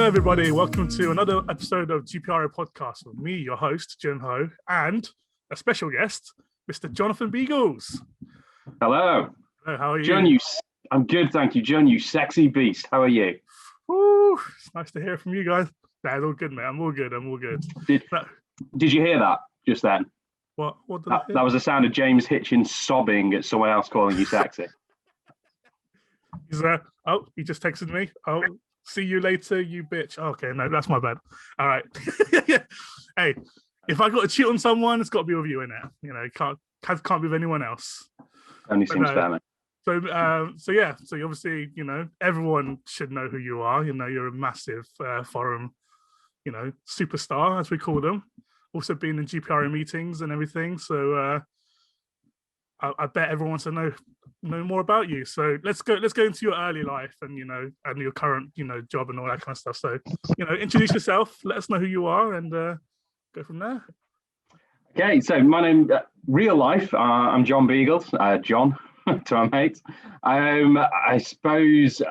everybody. Welcome to another episode of GPRO Podcast with me, your host, Jun Ho, and a special guest, Mr. Jonathan Beagles. Hello. Hello, how are you? Jun, I'm good, thank you. Jun, you sexy beast. How are you? Woo, it's nice to hear from you guys. Nah, it's all good, mate. I'm all good. Did you hear that just then? What did I hear? That was the sound of James Hitchens sobbing at someone else calling you sexy. He's he just texted me. Oh, see you later, you bitch. Okay, no, that's my bad. All right. Hey, if I got to cheat on someone, it's got to be with you, innit? You know, can't be with anyone else. Only seems fair, mate. So you obviously, you know, everyone should know who you are. You know, you're a massive forum, you know, superstar, as we call them. Also been in GPRO meetings and everything. So I bet everyone wants to know more about you. So let's go into your early life and, you know, and your current, you know, job and all that kind of stuff. So, you know, introduce yourself, let us know who you are, and go from there. Okay, so my name, real life, I'm Jonathan Beagles, John to our mates. I suppose,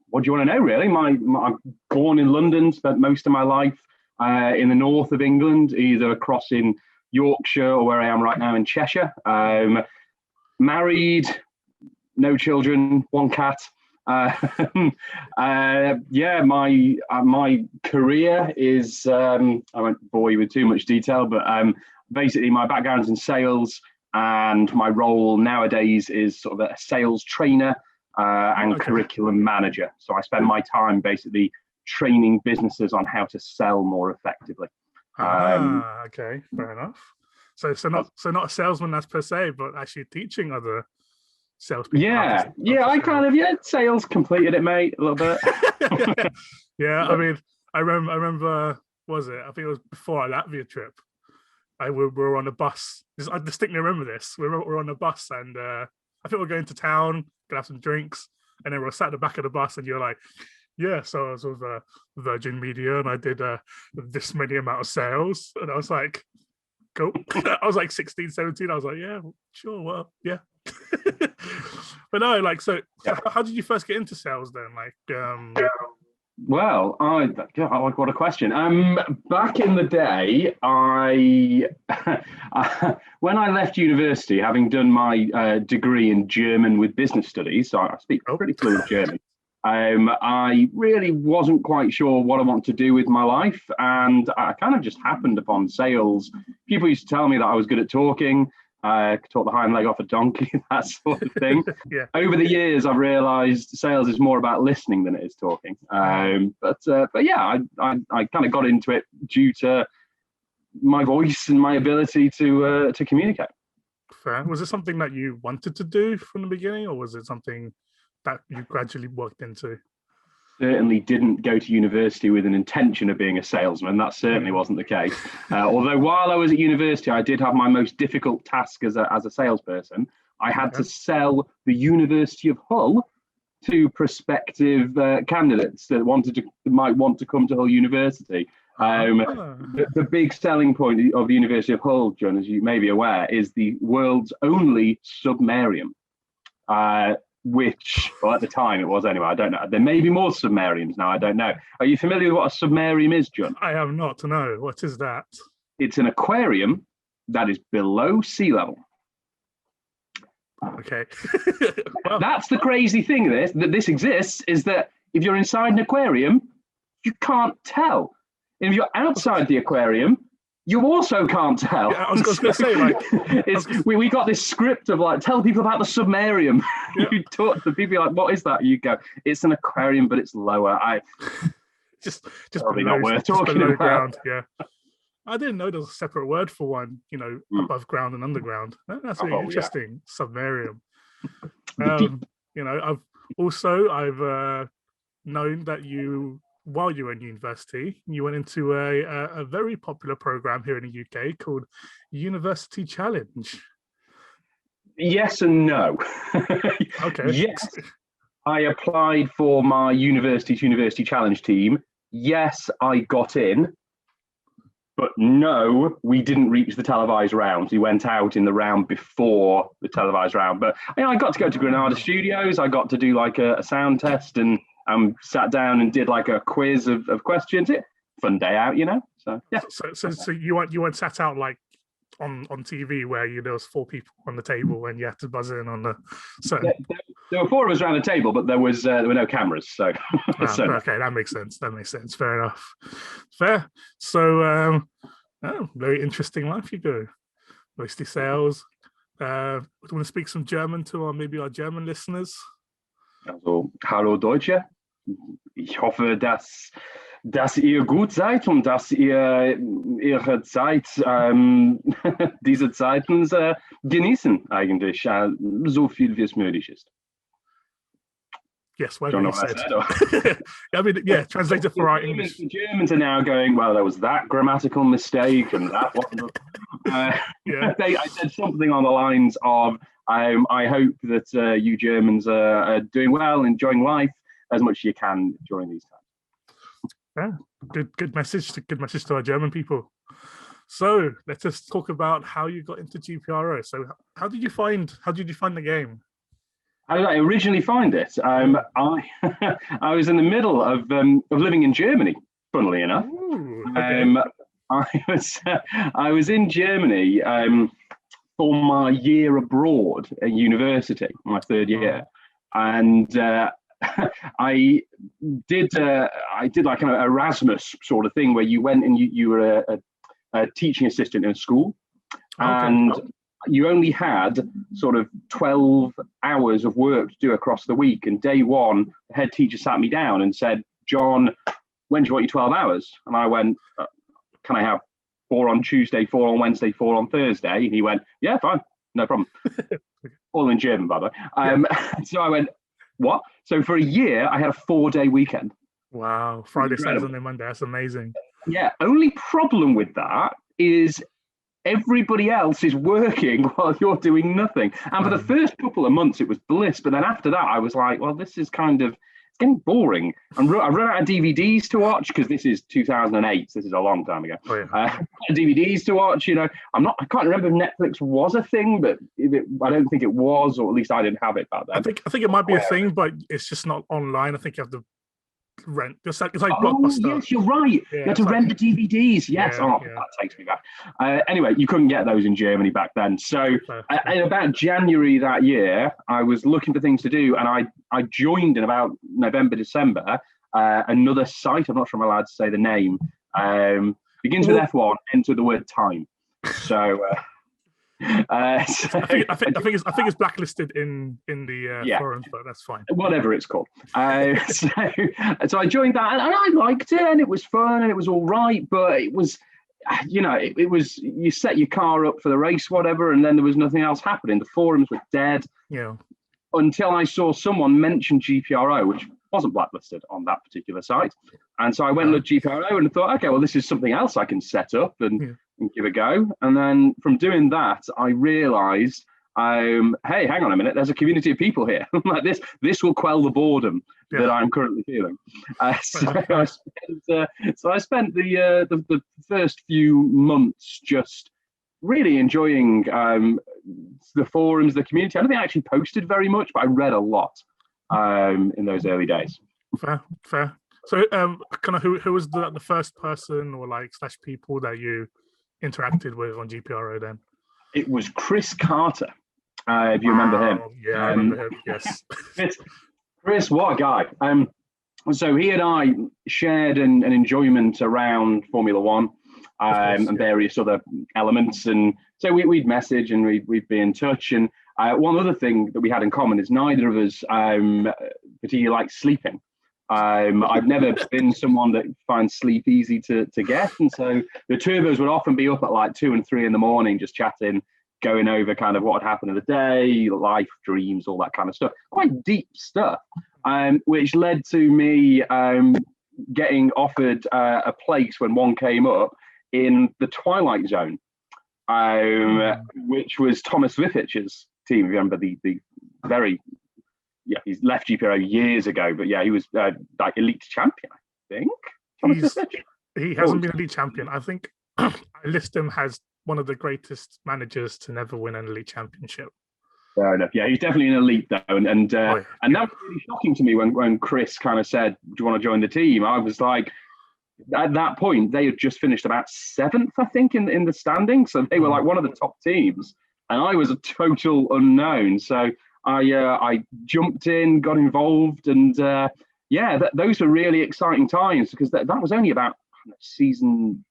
what do you want to know, really? I'm born in London, spent most of my life in the north of England, either across in Yorkshire or where I am right now in Cheshire. Married, no children, one cat. My career is, I won't bore you with too much detail, but basically my background's in sales, and my role nowadays is sort of a sales trainer and curriculum manager. So I spend my time basically training businesses on how to sell more effectively. Okay, fair enough. So not a salesman as per se, but actually teaching other salespeople. Sales completed it, mate, a little bit. Yeah, I mean, I remember, was it? I think it was before our Latvia trip. We were on a bus. I distinctly remember this. We were on a bus, and I think we're going to town, gonna have some drinks, and then we were sat at the back of the bus, and you're like, yeah, so I was with Virgin Media, and I did this many amount of sales, and I was like, cool. I was like 16, 17. I was like, yeah, sure, well, yeah. But no, like, so how did you first get into sales then? Like, Well, what a question. Back in the day, when I left university, having done my degree in German with business studies, so I speak pretty fluent German. I really wasn't quite sure what I wanted to do with my life, and I kind of just happened upon sales. People used to tell me that I was good at talking, could talk the hind leg off a donkey, that sort of thing. Yeah. Over the years, I've realised sales is more about listening than it is talking. But yeah, I kind of got into it due to my voice and my ability to communicate. Fair. Was it something that you wanted to do from the beginning, or was it something that you gradually worked into? Certainly didn't go to university with an intention of being a salesman. That certainly wasn't the case. Although while I was at university, I did have my most difficult task as a salesperson. I had to sell the University of Hull to prospective candidates that might want to come to Hull University. The big selling point of the University of Hull, John, as you may be aware, is the world's only submarium. Which, well, at the time it was anyway, I don't know. There may be more submariums now, I don't know. Are you familiar with what a submarium is, John? I am not to know. What is that? It's an aquarium that is below sea level. Okay. Well, that's the crazy thing that this exists, is that if you're inside an aquarium, you can't tell. If you're outside the aquarium, you also can't tell. Yeah, I was going to say, like, we got this script of like, tell people about the submarium. Yeah. You talk to people like, what is that? You go, it's an aquarium, but it's lower. just probably below, not worth just talking below about. Ground. Yeah, I didn't know there was a separate word for one. You know, above ground and underground. That's really interesting. Yeah. Submarium. You know, I've known that while you were in university, you went into a very popular program here in the UK called University Challenge. Yes and no. Okay. Yes, I applied for my university challenge team. Yes, I got in. But no, we didn't reach the televised rounds. We went out in the round before the televised round. But I got to go to Granada Studios. I got to do like a sound test and sat down and did like a quiz of questions. Fun day out, So yeah. So you weren't sat out like on TV where there was 4 people on the table and you had to buzz in on the certain. There were 4 of us around the table, but there were no cameras. So, okay, that makes sense. Fair enough. Fair. So very interesting life you go. Mostly sales. Want to speak some German to maybe our German listeners? Also, hallo Deutsche. Ich hoffe, dass ihr gut seid und dass ihr ihre Zeit, diese Zeiten genießen eigentlich, so viel wie es möglich ist. Yes, well said. I mean, yeah, translated for our English. The Germans are now going, well, there was that grammatical mistake and that one. I said something on the lines of, I hope that you Germans are doing well, enjoying life as much as you can during these times. Yeah, good message to our German people. So let us talk about how you got into GPRO. So how did you find the game? How did I originally find it? I was in the middle of living in Germany, funnily enough. Ooh, okay. I was in Germany for my year abroad at university, my 3rd year, and I did like an Erasmus sort of thing where you went and you were a teaching assistant in a school, and you only had sort of 12 hours of work to do across the week. And day one, the head teacher sat me down and said, John, when do you want your 12 hours? And I went, can I have 4 on Tuesday, 4 on Wednesday, 4 on Thursday? And he went, yeah, fine, no problem. All in German, by the way. So I went, what? So for a year, I had a 4-day weekend. Wow. Friday, Saturday, Sunday, Monday. That's amazing. Yeah. Only problem with that is everybody else is working while you're doing nothing. And for the first couple of months, it was bliss. But then after that, I was like, well, this is kind of, it's getting boring. I run out of DVDs to watch because this is 2008. So this is a long time ago. DVDs to watch, I can't remember if Netflix was a thing, but I don't think it was, or at least I didn't have it back then. I think it might be a thing, but it's just not online. I think you have to rent. It's like Blockbuster. Yes, you're right. You have to rent the DVDs. Yes. That takes me back. Anyway, you couldn't get those in Germany back then. So in about January that year, I was looking for things to do, and I joined in about November, December, another site. I'm not sure I'm allowed to say the name. Begins with F1, ends with the word time. So. I think it's blacklisted in the forums, but that's fine. Whatever it's called. So I joined that, and I liked it, and it was fun, and it was all right. But it was, it was, you set your car up for the race, whatever, and then there was nothing else happening. The forums were dead. Yeah. Until I saw someone mention GPRO, which wasn't blacklisted on that particular site, and so I went and looked at GPRO and thought, okay, well, this is something else I can set up and give a go. And then from doing that, I realized, hey, hang on a minute, there's a community of people here. Like this will quell the boredom that I'm currently feeling. So I spent the first few months just really enjoying the forums, the community. I don't think I actually posted very much, but I read a lot in those early days. Fair. So kind of who was the first person or / people that you interacted with on GPRO then? It was Chris Carter, if you remember him. Yeah, I remember him, yes. Chris, what a guy. So he and I shared an enjoyment around Formula One and various other elements. And so we'd message and we'd be in touch. And one other thing that we had in common is neither of us particularly like sleeping. I've never been someone that finds sleep easy to get, and so the two of us would often be up at like 2 and 3 in the morning just chatting, going over kind of what had happened in the day, life, dreams, all that kind of stuff. Quite deep stuff, which led to me getting offered a place when one came up in the Twilight Zone, which was Thomas Vifich's team. Remember the very he's left GPRO years ago, but he was like elite champion, I think. He hasn't been elite champion. I think I list him as one of the greatest managers to never win an elite championship. Fair enough. Yeah, he's definitely an elite though, and that was really shocking to me when Chris kind of said, "Do you want to join the team?" I was like, at that point they had just finished about 7th, I think, in the standings, so they were like one of the top teams, and I was a total unknown. So I jumped in, got involved, and those were really exciting times because that was only about season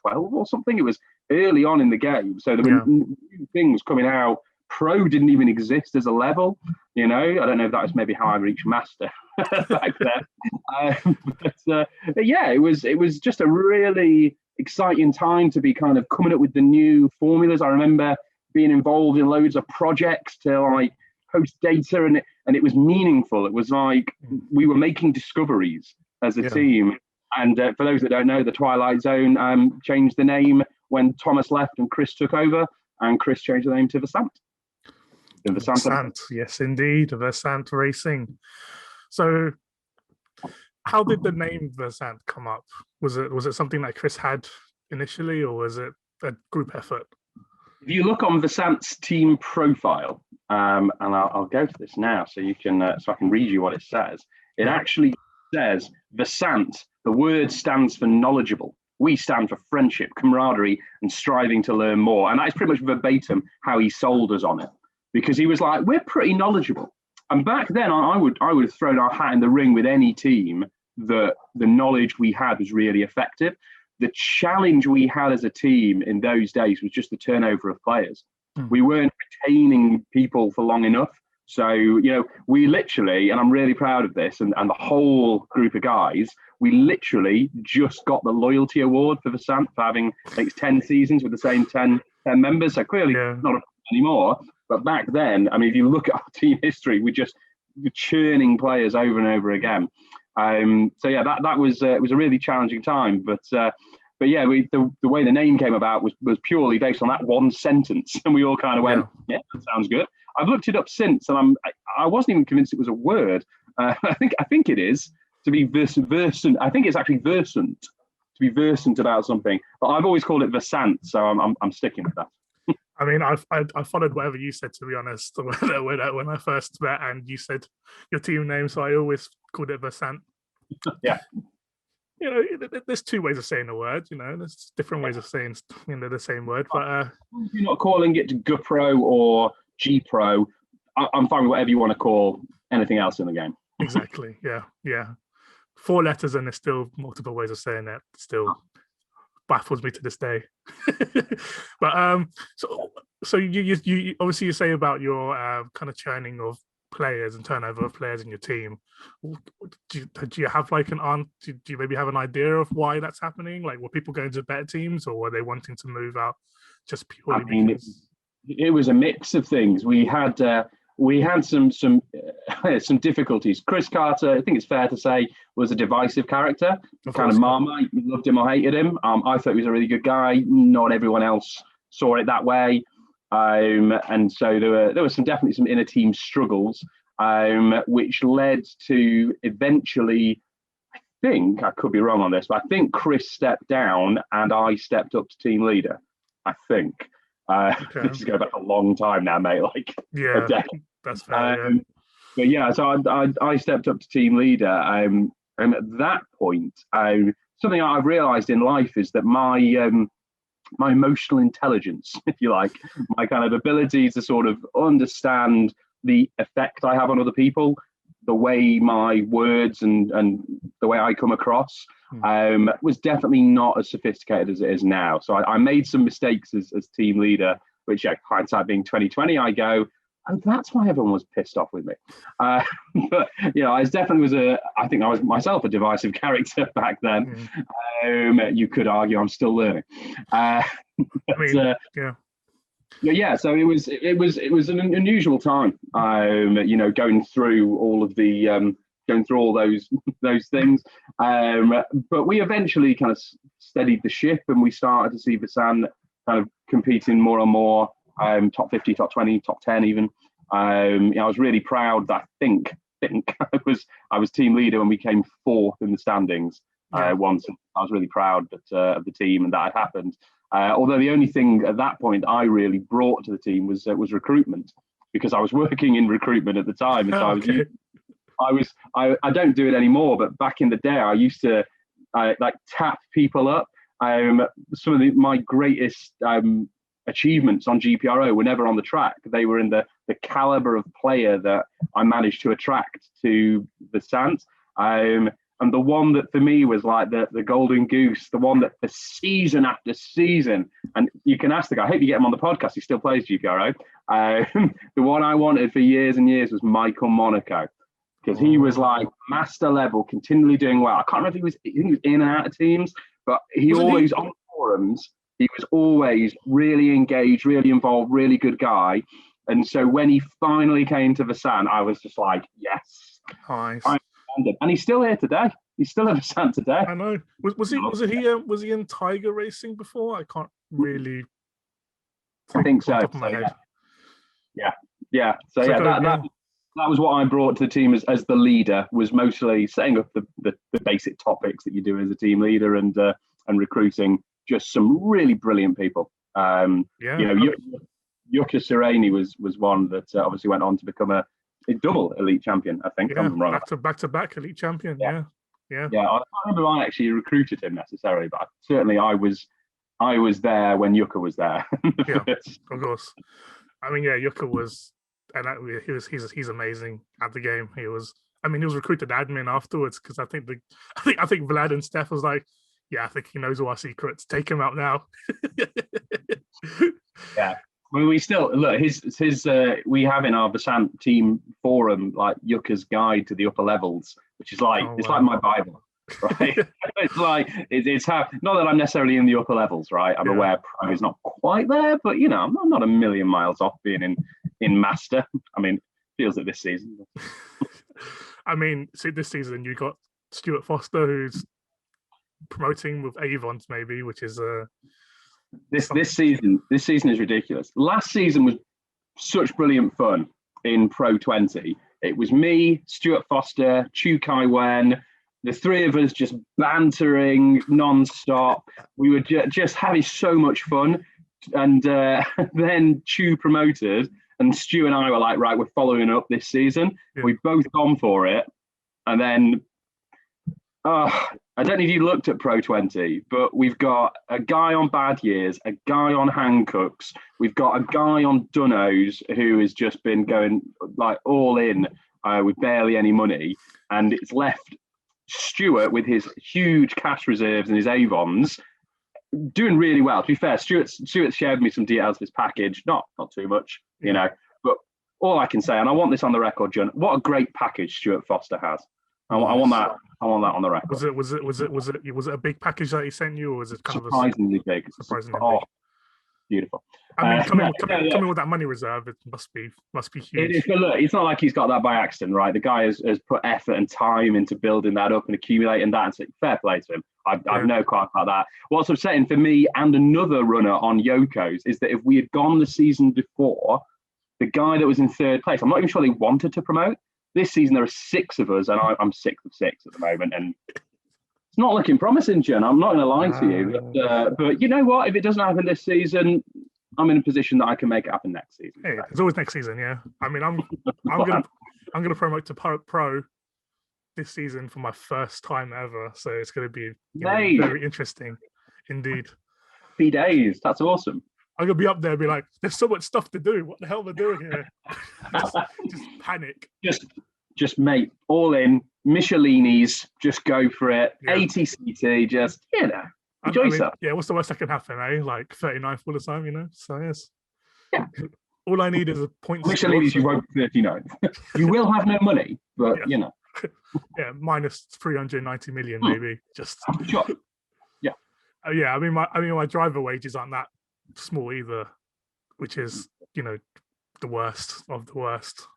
12 or something. It was early on in the game, so there were new things coming out. Pro didn't even exist as a level, I don't know if that was maybe how I reached master back then. But it was just a really exciting time to be kind of coming up with the new formulas. I remember being involved in loads of projects to like post data, and it was meaningful. It was like we were making discoveries as a team. And for those that don't know, the Twilight Zone changed the name when Thomas left and Chris took over, and Chris changed the name to Versant. Versant, yes, indeed, Versant Racing. So, how did the name Versant come up? Was it something that Chris had initially, or was it a group effort? If you look on Versant's team profile, and I'll go to this now, so you can, so I can read you what it says. It actually says Versant. The word stands for knowledgeable. We stand for friendship, camaraderie, and striving to learn more. And that is pretty much verbatim how he sold us on it, because he was like, we're pretty knowledgeable. And back then, I would have thrown our hat in the ring with any team that the knowledge we had was really effective. The challenge we had as a team in those days was just the turnover of players. We weren't retaining people for long enough. So, we literally, and I'm really proud of this, and the whole group of guys, we literally just got the loyalty award for Versant for having 10 seasons with the same 10 members. So clearly not anymore. But back then, I mean, if you look at our team history, we're churning players over and over again. That was it was a really challenging time. But the way the name came about was purely based on that one sentence, and we all kind of went, "Yeah, that sounds good." I've looked it up since, and I wasn't even convinced it was a word. I think it is to be versant. I think it's actually versant, to be versant about something. But I've always called it Versant, so I'm sticking with that. I mean, I followed whatever you said, to be honest, when I first met and you said your team name, so I always called it Versant. Yeah. There's two ways of saying a word, there's different ways of saying, the same word. But if you're not calling it GPRO or GPRO, I'm fine with whatever you want to call anything else in the game. Exactly. Yeah. 4 letters and there's still multiple ways of saying that. Still baffles me to this day. But so you obviously you say about your kind of churning of players and turnover of players in your team. Do you have like do you maybe have an idea of why that's happening? Like, were people going to better teams, or were they wanting to move out just purely because? It was a mix of things. We had some difficulties. Chris Carter, I think it's fair to say, was a divisive character. Kind of Marmite. You loved him or hated him. I thought he was a really good guy. Not everyone else saw it that way. And so there was definitely some inner team struggles, which led to eventually, I think, I could be wrong on this, but I think Chris stepped down and I stepped up to team leader. I think. This is going back a long time now, mate. Like a decade. That's fair. But so I stepped up to team leader. And at that point, something I've realised in life is that my emotional intelligence, if you like, my kind of ability to sort of understand the effect I have on other people, the way my words and the way I come across, was definitely not as sophisticated as it is now. So I made some mistakes as team leader, which hindsight being 2020, I go, oh, that's why everyone was pissed off with me. But I definitely I think I was myself a divisive character back then. You could argue I'm still learning. So it was an unusual time. Going through all of the those things. But we eventually kind of steadied the ship, and we started to see Versant kind of competing more and more. Top 50, top 20, top 10 even. I was really proud that I think I was team leader when we came 4th in the standings once. I was really proud of the team and that had happened. Although the only thing at that point I really brought to the team was recruitment, because I was working in recruitment at the time, and so Okay. I don't do it anymore. But back in the day, I used to like tap people up. Some of my greatest achievements on GPRO were never on the track. They were in the caliber of player that I managed to attract to the Sands. And the one that for me was like the golden goose, the one that for season after season, and you can ask the guy, I hope you get him on the podcast, he still plays GPRO. The one I wanted for years and years was Michael Monaco, because he was like master level, continually doing well. I can't remember if he was in and out of teams, but on forums, he was always really engaged, really involved, really good guy. And so when he finally came to the San, I was just like, yes. Nice. And he's still here today. He's still at the San today. I know. Was he in Tiger Racing before? I can't really. I think so. Yeah. So that was what I brought to the team as the leader, was mostly setting up the basic topics that you do as a team leader, and recruiting just some really brilliant people. Yuka Sereni was one that obviously went on to become a double elite champion, I think. I'm wrong. Back-to-back elite champion. Yeah. I can't remember I actually recruited him necessarily, but certainly I was there when Yuka was there. Yeah, of course. I mean, yeah, Yuka was, and he's amazing at the game. He was recruited admin afterwards, because I think Vlad and Steph was like, yeah, I think he knows all our secrets. Take him out now. Yeah. Well, we still look his we have in our Basant team forum like Yuka's guide to the upper levels, which is like like my Bible, right? It's like it's how, not that I'm necessarily in the upper levels, right? I'm aware Pro is not quite there, but I'm not a million miles off being in Master. I mean, feels it this season. I mean, see, this season you got Stuart Foster, who's promoting with Avons, maybe, which is This season is ridiculous. Last season was such brilliant fun in Pro 20. It was me, Stuart Foster, Chu Kai Wen, the three of us just bantering non-stop. We were just having so much fun. And then Chu promoted, and Stu and I were like, right, we're following up this season. Yeah. We've both gone for it. And then I don't know if you looked at Pro 20, but we've got a guy on bad years, a guy on Hancocks, we've got a guy on Dunnos who has just been going like all in with barely any money, and it's left Stuart with his huge cash reserves and his Avons doing really well. To be fair, Stuart shared with me some details of his package, not too much, but all I can say, and I want this on the record, Jun, what a great package Stuart Foster has. I want that on the record. Was it a big package that he sent you, or was it kind surprisingly big? Surprisingly big. Beautiful. I mean, coming with that money reserve, it must be huge. It is, but look, it's not like he's got that by accident, right? The guy has put effort and time into building that up and accumulating that, and so fair play to him. I've no qualm about that. What's upsetting for me and another runner on Yoko's is that if we had gone the season before, the guy that was in third place, I'm not even sure they wanted to promote. This season, there are 6 of us, and I'm 6 of 6 at the moment, and it's not looking promising, Jen. I'm not going to lie to you. But you know what? If it doesn't happen this season, I'm in a position that I can make it happen next season. Hey, it's always next season, yeah. I mean, I'm gonna promote to Pro this season for my first time ever, so it's going to be very interesting, indeed. Happy days. That's awesome. I'm gonna be up there and be like, there's so much stuff to do. What the hell am I doing here? just panic. Just mate, all in, Michelinis, just go for it. Yeah. ATCT, just enjoy yourself. Yeah, what's the worst that can happen, eh? Like 39th all the time, So yes. Yeah. All I need is a point. Michelinis, you won't be 39th. You will have no money, but Yeah, minus 390 million maybe. Just sure. Yeah. I mean my driver wages aren't that small either, which is the worst of the worst.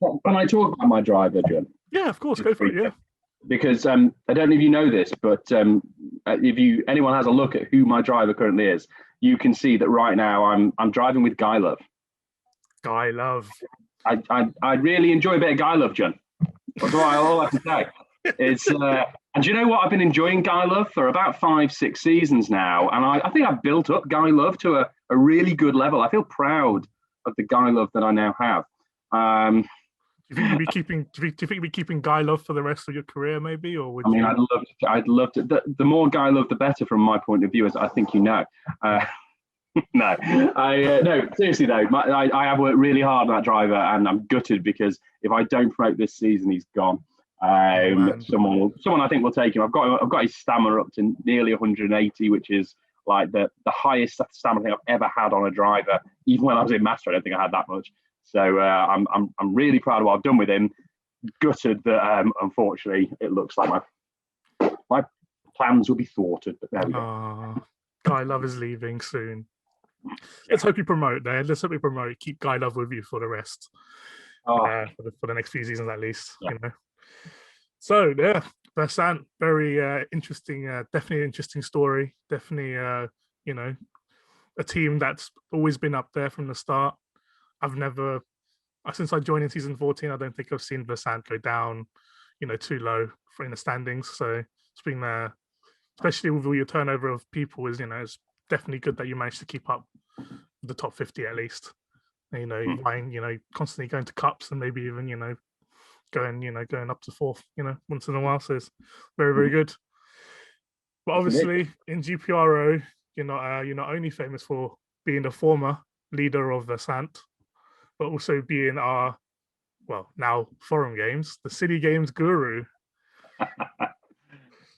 Can I talk about my driver, Jun? Yeah, of course, go for it. Yeah, because I don't know if you know this, but if anyone has a look at who my driver currently is, you can see that right now I'm driving with Guy Love. Guy Love. I really enjoy a bit of Guy Love, Jun. That's all I can say. It's and do you know what? I've been enjoying Guy Love for about 5-6 seasons now, and I think I've built up Guy Love to a really good level. I feel proud the guy love that I now have. Do you think you'll be keeping guy love for the rest of your career, maybe, or would I mean, you? I'd love to. The more guy love, the better, from my point of view, as I think you know. No, no, seriously though, I have worked really hard on that driver, and I'm gutted because if I don't promote this season, he's gone. Someone I think will take him. I've got his stamina up to nearly 180, which is like the highest stamina thing I've ever had on a driver. Even when I was in master, I don't think I had that much. So I'm really proud of what I've done with him. Gutted that unfortunately it looks like my plans will be thwarted. But there we go. Guy Love is leaving soon. Let's hope you promote there. Let's hope you promote. Keep Guy Love with you for the rest. For the next few seasons at least. Yeah. You know. So yeah, Versant, very interesting. Definitely an interesting story. Definitely, you know, a team that's always been up there from the start. Since I joined in season 14, I don't think I've seen Versant go down, you know, too low in the standings. So it's been, especially with all your turnover of people, is, you know, it's definitely good that you managed to keep up the top 50 at least. And, you know, constantly going to cups and maybe even, you know, going up to fourth, you know, once in a while. So it's very, very good. But obviously in GPRO, you're not only famous for being the former leader of Versant, but also being our, well, now forum games, the city games guru.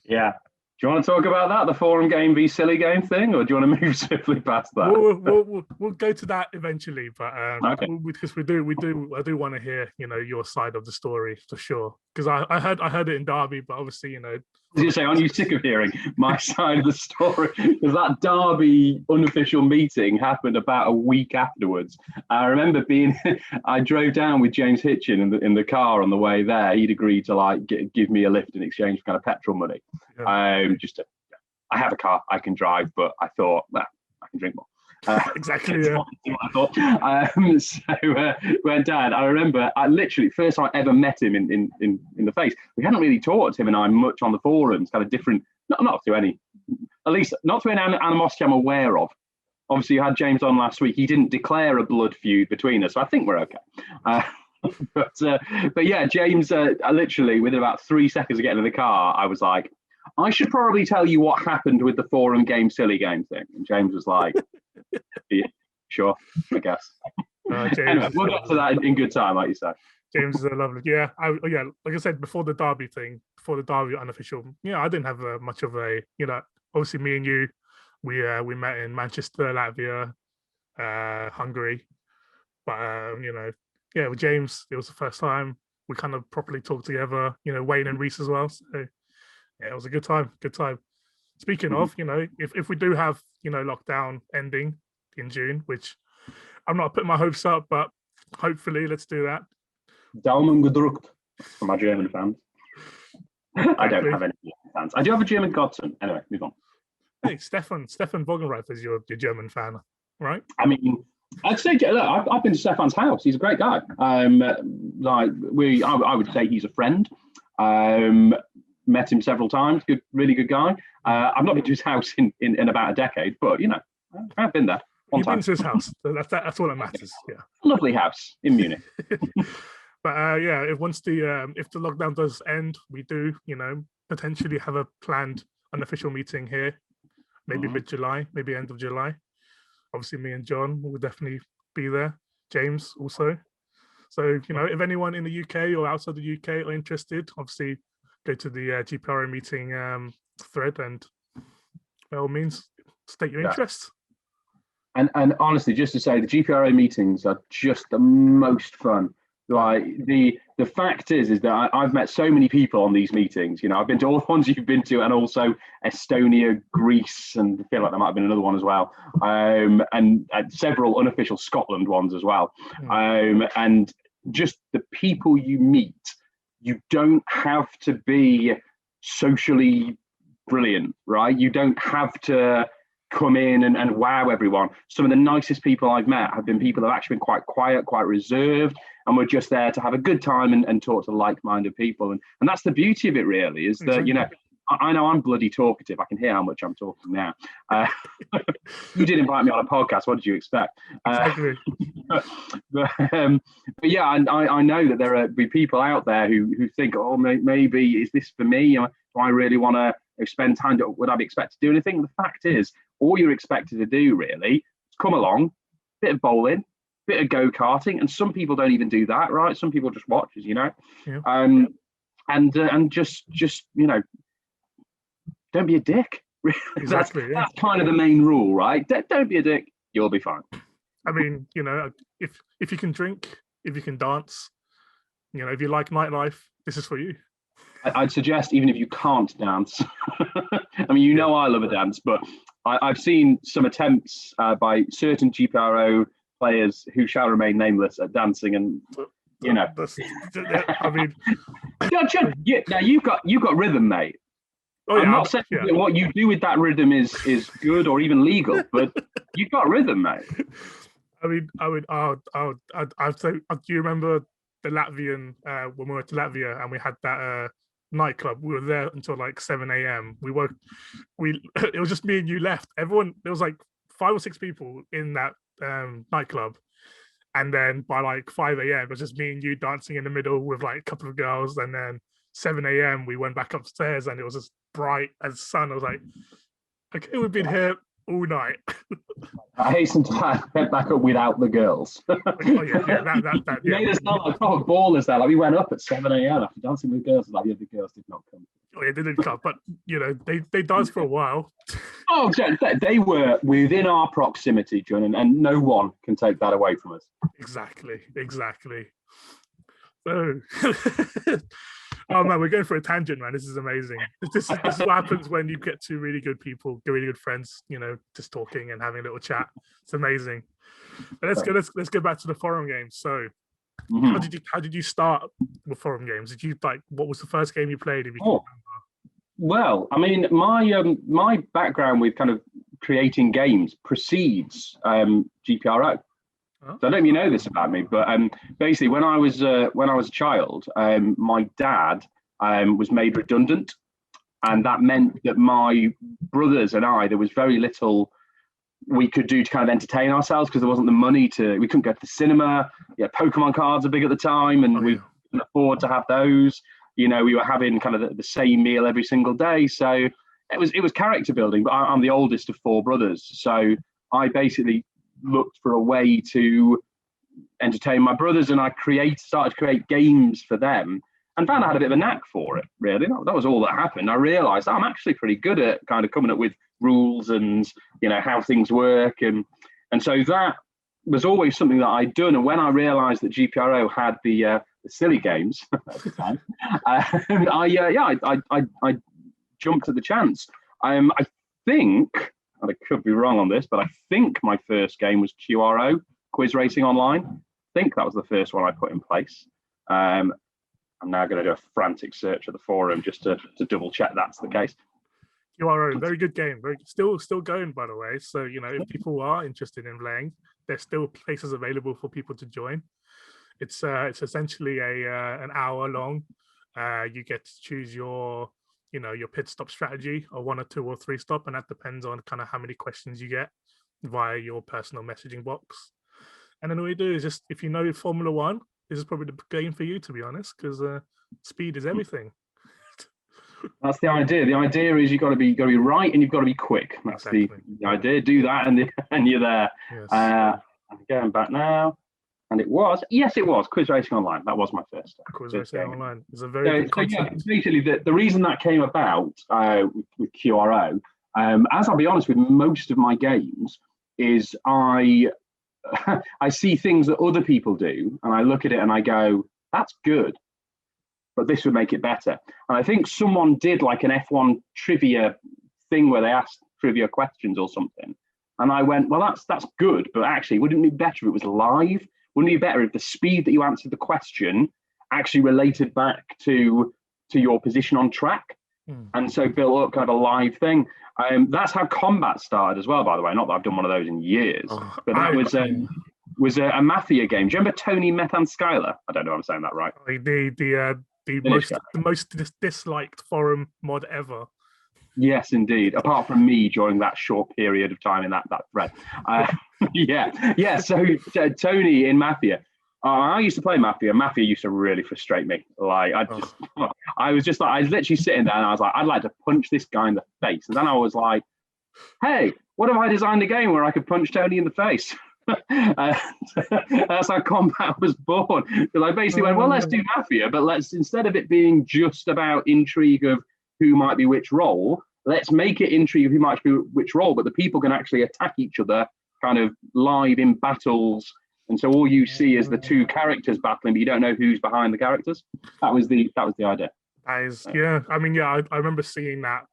Yeah. Do you want to talk about that, the forum game v silly game thing, or do you want to move swiftly past that? We'll go to that eventually, but okay. Because I do want to hear, you know, your side of the story for sure. Because I heard it in Derby, but obviously, you know. As you say, aren't you sick of hearing my side of the story? Because that Derby unofficial meeting happened about a week afterwards. I remember I drove down with James Hitchin in the car on the way there. He'd agreed to give me a lift in exchange for kind of petrol money. Yeah. I have a car, I can drive, but I thought, well, I can drink more. Exactly. Yeah. I thought. So went down. I remember, literally first time I ever met him in the face. We hadn't really talked, him and I, much on the forums. Kind of different, not through any, at least not through any animosity I'm aware of. Obviously, you had James on last week. He didn't declare a blood feud between us, so I think we're okay. But yeah, James, literally within about 3 seconds of getting in the car, I was like, I should probably tell you what happened with the forum game silly game thing. And James was like, yeah, sure, I guess. Anyway, we'll get to that in good time, like you said. James is a lovely, yeah. Like I said, before the Derby unofficial, I didn't have much of a, obviously me and you, we met in Manchester, Latvia, Hungary, but with James, it was the first time we kind of properly talked together. Wayne and Reese as well. So yeah, it was a good time. Speaking of, if we do have lockdown ending in June, which I'm not putting my hopes up, but hopefully let's do that. Daumen gedrückt for my German fans. I don't have any fans. I do have a German godson. Anyway, move on. Hey, Stefan Bogenreiter is your German fan, right? I mean, I'd say, look, I've been to Stefan's house. He's a great guy. I would say he's a friend. Met him several times. Really good guy. I've not been to his house in about a decade, but I've been there. You've been to his house. That's all that matters. Yeah. Lovely house in Munich. But if the lockdown does end, we do potentially have a planned unofficial meeting here, maybe mid-July, maybe end of July. Obviously, me and John will definitely be there. James also. So if anyone in the UK or outside the UK are interested, obviously go to the GPRO Meeting thread and by all means state your interest. And honestly, just to say, the GPRO meetings are just the most fun. Like the fact is that I've met so many people on these meetings. I've been to all the ones you've been to, and also Estonia, Greece, and I feel like there might have been another one as well, and several unofficial Scotland ones as well. And just the people you meet, you don't have to be socially brilliant, right? You don't have to come in and wow everyone. Some of the nicest people I've met have been people that have actually been quite quiet, quite reserved, and we're just there to have a good time and talk to like-minded people. And that's the beauty of it, really, is that, I know I'm bloody talkative. I can hear how much I'm talking now. You did invite me on a podcast. What did you expect? Exactly. but yeah, I know that there are people out there who think, oh, maybe is this for me? Do I really want to spend time? Would I be expected to do anything? The fact is, all you're expected to do really is come along, bit of bowling, bit of go-karting, and some people don't even do that, right? Some people just watch, as you know. Yeah. And just don't be a dick. Exactly. That's kind of the main rule, right? Don't be a dick. You'll be fine. I mean, if you can drink, if you can dance, if you like nightlife, this is for you. I'd suggest even if you can't dance. I mean, I love a dance, but I've seen some attempts by certain GPRO players who shall remain nameless at dancing, and I mean, now you've got rhythm, mate. Oh, yeah, I'm not saying that what you do with that rhythm is good or even legal, but you've got rhythm, mate. I mean, I'd say, do you remember the Latvian, when we went to Latvia and we had that nightclub? We were there until like 7 a.m. It was just me and you left. Everyone, there was like 5 or 6 people in that nightclub. And then by like 5 a.m., it was just me and you dancing in the middle with like a couple of girls. And then 7 a.m., we went back upstairs and it was as bright as sun. I was like, okay, we've been here all night. I hasten to get back up without the girls. That made us not like proper ballers there. Like we went up at 7 a.m. after dancing with girls. Like the other girls did not come. Oh yeah, they didn't come, but they danced for a while. Oh, they were within our proximity, Jun, and no one can take that away from us. Exactly. So, oh man, we're going for a tangent, man. This is amazing. This is what happens when you get 2 really good people, really good friends, just talking and having a little chat. It's amazing. But let's go back to the forum games. So, how did you start with forum games? Did you what was the first game you played? If you can remember? Well, I mean, my background with kind of creating games precedes GPRO. So I don't know if you know this about me, but basically when I was a child, my dad was made redundant, and that meant that my brothers and I, there was very little we could do to kind of entertain ourselves because there wasn't the money we couldn't go to the cinema. Yeah, Pokemon cards are big at the time, and we couldn't afford to have those. We were having kind of the same meal every single day, so it was character building. But I'm the oldest of 4 brothers, so I basically looked for a way to entertain my brothers, and I started to create games for them, and found I had a bit of a knack for it. Really, that was all that happened. I realised I'm actually pretty good at kind of coming up with rules and how things work, and so that was always something that I'd done. And when I realised that GPRO had the silly games at the time, I jumped at the chance. I think. And I could be wrong on this, but I think my first game was QRO, Quiz Racing Online. I think that was the first one I put in place. I'm now going to do a frantic search of the forum just to double check that's the case. QRO, very good game. Still going, by the way. So, if people are interested in playing, there's still places available for people to join. It's essentially an hour long. You get to choose your pit stop strategy, or 1 or 2 or 3 stop, and that depends on kind of how many questions you get via your personal messaging box. And then all you do is just, if you know Formula One, this is probably the game for you, to be honest, because speed is everything. That's the idea. The idea is you've got to be right, and you've got to be quick. That's exactly the idea. Do that, and you're there. Yes. I'm going back now. And it was Quiz Racing Online. That was my first. Quiz Racing Online is a very good concept. Basically, the reason that came about with QRO, as I'll be honest with most of my games, is I see things that other people do, and I look at it and I go, that's good, but this would make it better. And I think someone did like an F1 trivia thing where they asked trivia questions or something. And I went, well, that's good, but actually, wouldn't it be better if it was live? Wouldn't it be better if the speed that you answered the question actually related back to your position on track? And so built up kind of a live thing. That's how combat started as well, by the way. Not that I've done one of those in years, but that was a Mafia game. Do you remember Tony Methan Skyler? I don't know if I'm saying that right. The most disliked forum mod ever. Yes, indeed. Apart from me during that short period of time in that thread. Yeah. So Tony in Mafia. I used to play Mafia. Mafia used to really frustrate me. Like I was literally sitting there and I was like, I'd like to punch this guy in the face. And then I was like, hey, what if I designed a game where I could punch Tony in the face? That's how Combat was born. Because I basically went, well, let's do Mafia, but let's, instead of it being just about intrigue of who might be which role, let's make it intrigue of who might be which role, but the people can actually attack each other kind of live in battles. And so all you see is the two characters battling, but you don't know who's behind the characters. That was the idea. That is, yeah. I mean, yeah, I remember seeing that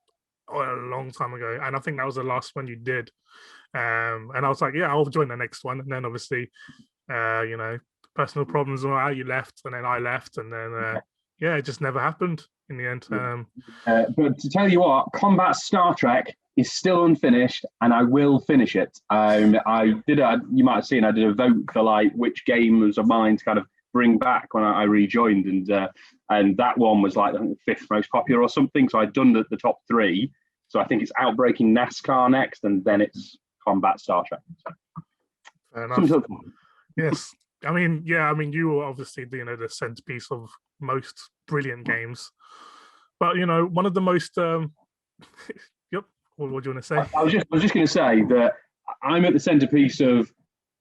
a long time ago, and I think that was the last one you did. And I was like, yeah, I'll join the next one. And then obviously, personal problems and all that, you left, and then I left, and then it just never happened in the end. But to tell you what, Combat Star Trek is still unfinished, and I will finish it. You might have seen, I did a vote for like which games of mine to kind of bring back when I rejoined, and that one was like I think the 5th most popular or something. So I'd done the top 3. So I think it's Outbreaking NASCAR next, and then it's Combat Star Trek. Fair enough. Yes. I mean, you were obviously the centerpiece of most brilliant games, but one of the most yep. What do you want to say? I was just going to say that I'm at the centerpiece of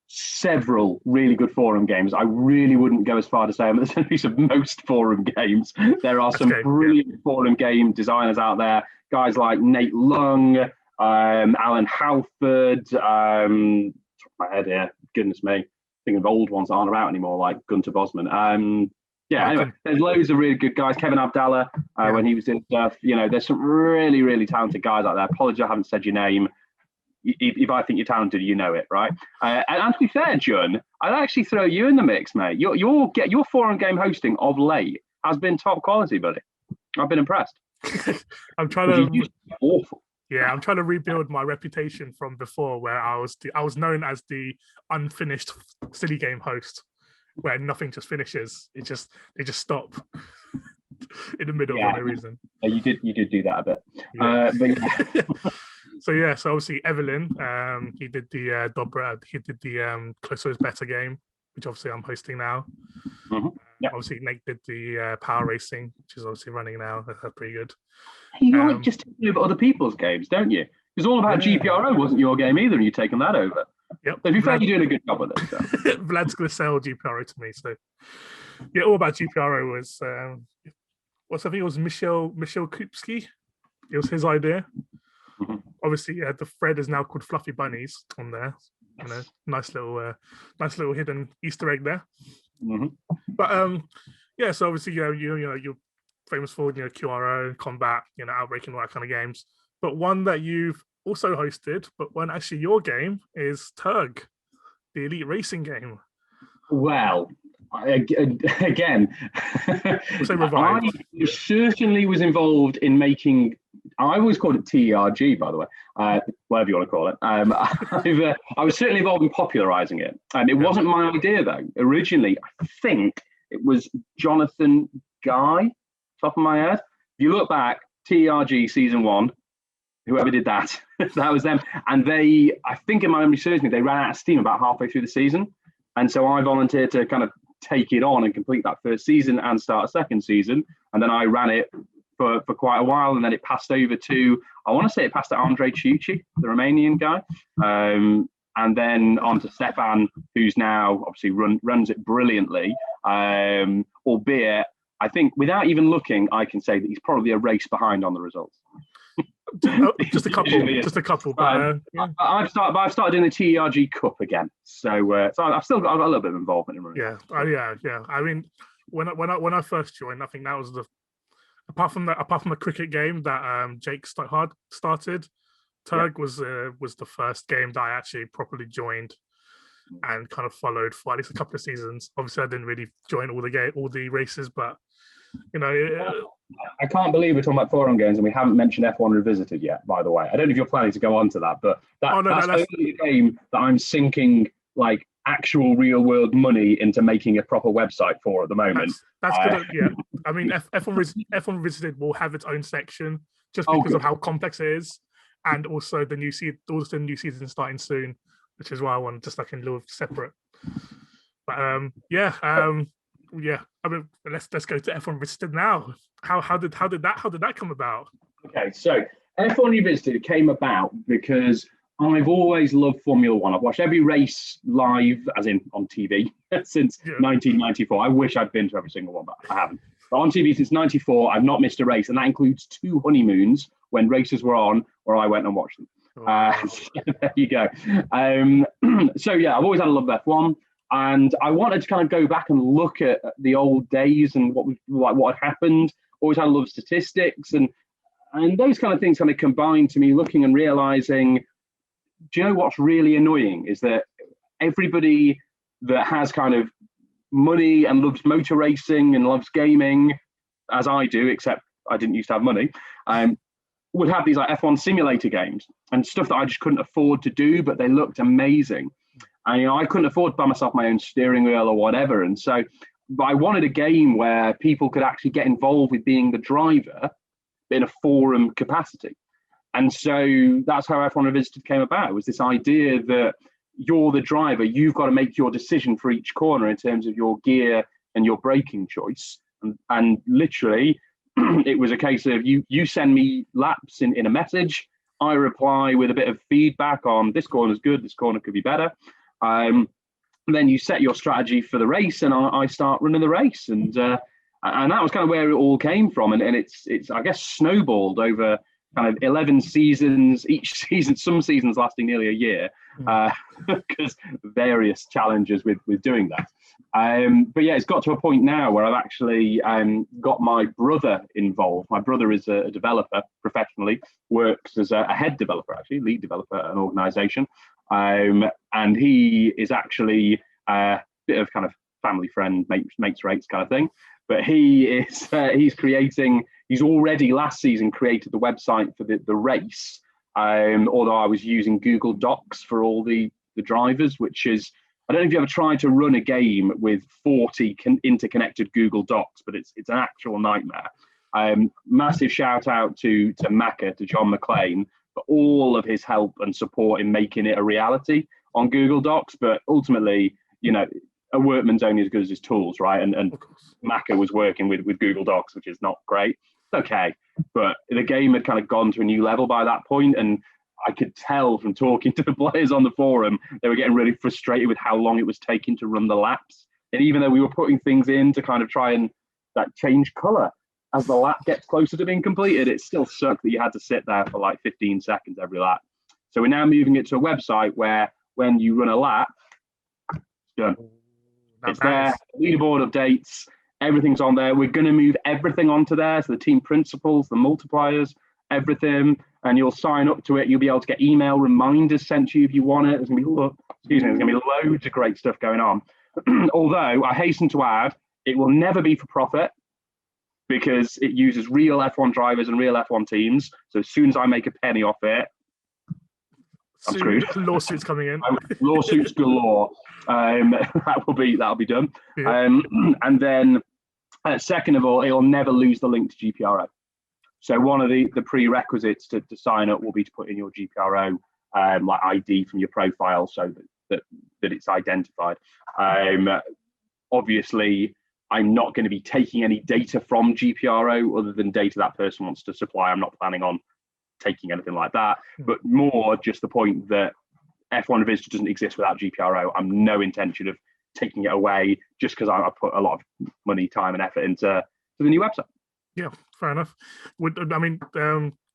several really good forum games. I really wouldn't go as far to say I'm at the centerpiece of most forum games. There are some brilliant forum game designers out there, guys like Nate Lung, Alan Halford, top of my head here, goodness me, thinking of old ones that aren't about anymore, like Gunter Bosman. Anyway, there's loads of really good guys. Kevin Abdallah, when he was in stuff, there's some really, really talented guys out there. Apologies, I haven't said your name. If I think you're talented, you know it, right? And to be fair, Jun, I'd actually throw you in the mix, mate. Your forum game hosting of late has been top quality, buddy. I've been impressed. I'm trying to awful. Yeah, I'm trying to rebuild my reputation from before, where I was known as the unfinished silly game host, where nothing just finishes. They just stop in the middle for no reason. You did do that a bit. Yeah. But So obviously Evelyn, he did the Dobra, he did the Closer is Better game, which obviously I'm hosting now. Mm-hmm. Yep. Obviously Nate did the Power Racing, which is obviously running now. That's pretty good. You like just taking over other people's games, don't you? It's all about GPRO wasn't your game either, and you've taken that over. Yep. So if you feel you're doing a good job with it. So. Vlad's going to sell GPRO to me. So yeah, all about GPRO was I think it was Michel Kupski. It was his idea. Mm-hmm. Obviously, the thread is now called Fluffy Bunnies on there. Nice little hidden Easter egg there. Mm-hmm. But so obviously you're famous for QRO, Combat, Outbreak and all that kind of games. But one that you've also hosted, but one actually your game is Turg, the Elite Racing game. Well, again, I certainly was involved in making. I always called it TERG, by the way, whatever you want to call it. I was certainly involved in popularizing it, and it wasn't my idea though. Originally, I think it was Jonathan Guy, top of my head. If you look back, TERG season 1, whoever did that, that was them. And I think in my memory serves me, they ran out of steam about halfway through the season, and so I volunteered to kind of take it on and complete that first season and start a second season, and then I ran it for quite a while, and then it passed over to, I want to say it passed to Andrei Ciuci, the Romanian guy, and then on to Stefan, who's now obviously runs it brilliantly, albeit I think without even looking, I can say that he's probably a race behind on the results. Just a couple. But, I've started doing the TERG Cup again, so I've still got a little bit of involvement in it. Yeah. I mean, when I first joined, I think that was apart from the cricket game that Jake started, Turg was the first game that I actually properly joined and kind of followed for at least a couple of seasons. Obviously, I didn't really join all the races, but I can't believe we're talking about forum games and we haven't mentioned F1 Revisited yet. By the way, I don't know if you're planning to go on to that, but that's the game that I'm sinking like actual real world money into making a proper website for at the moment. That's good. Yeah, I mean, F1 Revisited will have its own section just because of how complex it is, and also the new season starting soon, which is why I want just like in lieu of separate. But I mean, let's go to F1 Revisited now. How did that come about? Okay, so F1 Revisited came about because I've always loved Formula One. I've watched every race live, as in on TV, since 1994. I wish I'd been to every single one, but I haven't. But on TV since 94, I've not missed a race, and that includes 2 honeymoons when races were on, where I went and watched them. So there you go. So yeah, I've always had a love of F1, and I wanted to kind of go back and look at the old days and what had happened. Always had a love of statistics, and those kind of things kind of combined to me looking and realizing, do you know what's really annoying is that everybody that has kind of money and loves motor racing and loves gaming, as I do, except I didn't used to have money, would have these like F1 simulator games and stuff that I just couldn't afford to do, but they looked amazing. And I couldn't afford to buy myself my own steering wheel or whatever. And so I wanted a game where people could actually get involved with being the driver in a forum capacity. And so that's how F1 Revisited came about. It was this idea that you're the driver, you've got to make your decision for each corner in terms of your gear and your braking choice. And literally, it was a case of you send me laps in a message, I reply with a bit of feedback on this corner's good, this corner could be better. Then you set your strategy for the race, and I start running the race. And that was kind of where it all came from. And it's I guess, snowballed over kind of 11 seasons, each season, some seasons lasting nearly a year, because various challenges with doing that. But yeah, it's got to a point now where I've actually got my brother involved. My brother is a developer professionally, works as a head developer, actually, lead developer at an organization. And he is actually a bit of kind of family friend, mates rates kind of thing. But he's already last season created the website for the race. Although I was using Google Docs for all the drivers, which is, I don't know if you ever tried to run a game with 40 interconnected Google Docs, but it's an actual nightmare. Massive shout out to Macca, to John McClane, for all of his help and support in making it a reality on Google Docs. But ultimately, you know, a workman's only as good as his tools, right? And Macca was working with Google Docs, which is not great. It's okay. But the game had kind of gone to a new level by that point, and I could tell from talking to the players on the forum, they were getting really frustrated with how long it was taking to run the laps. And even though we were putting things in to kind of try and change color as the lap gets closer to being completed, it still sucked that you had to sit there for like 15 seconds every lap. So we're now moving it to a website where when you run a lap, it's done. It's there, leaderboard updates, everything's on there. We're going to move everything onto there. So the team principles, the multipliers, everything, and you'll sign up to it. You'll be able to get email reminders sent to you if you want it. There's going to be loads of great stuff going on. Although I hasten to add, it will never be for profit because it uses real F1 drivers and real F1 teams. So as soon as I make a penny off it, I'm screwed. Lawsuits coming in. Lawsuits galore. That'll be done. Yeah. And then, second of all, it'll never lose the link to GPRO. So one of the prerequisites to sign up will be to put in your GPRO like ID from your profile, so that it's identified. Obviously, I'm not going to be taking any data from GPRO other than data that person wants to supply. I'm not planning on taking anything like that, but more just the point that F1 Revisited doesn't exist without GPRO. I'm no intention of taking it away just because I put a lot of money, time, and effort into the new website. Yeah, fair enough. Because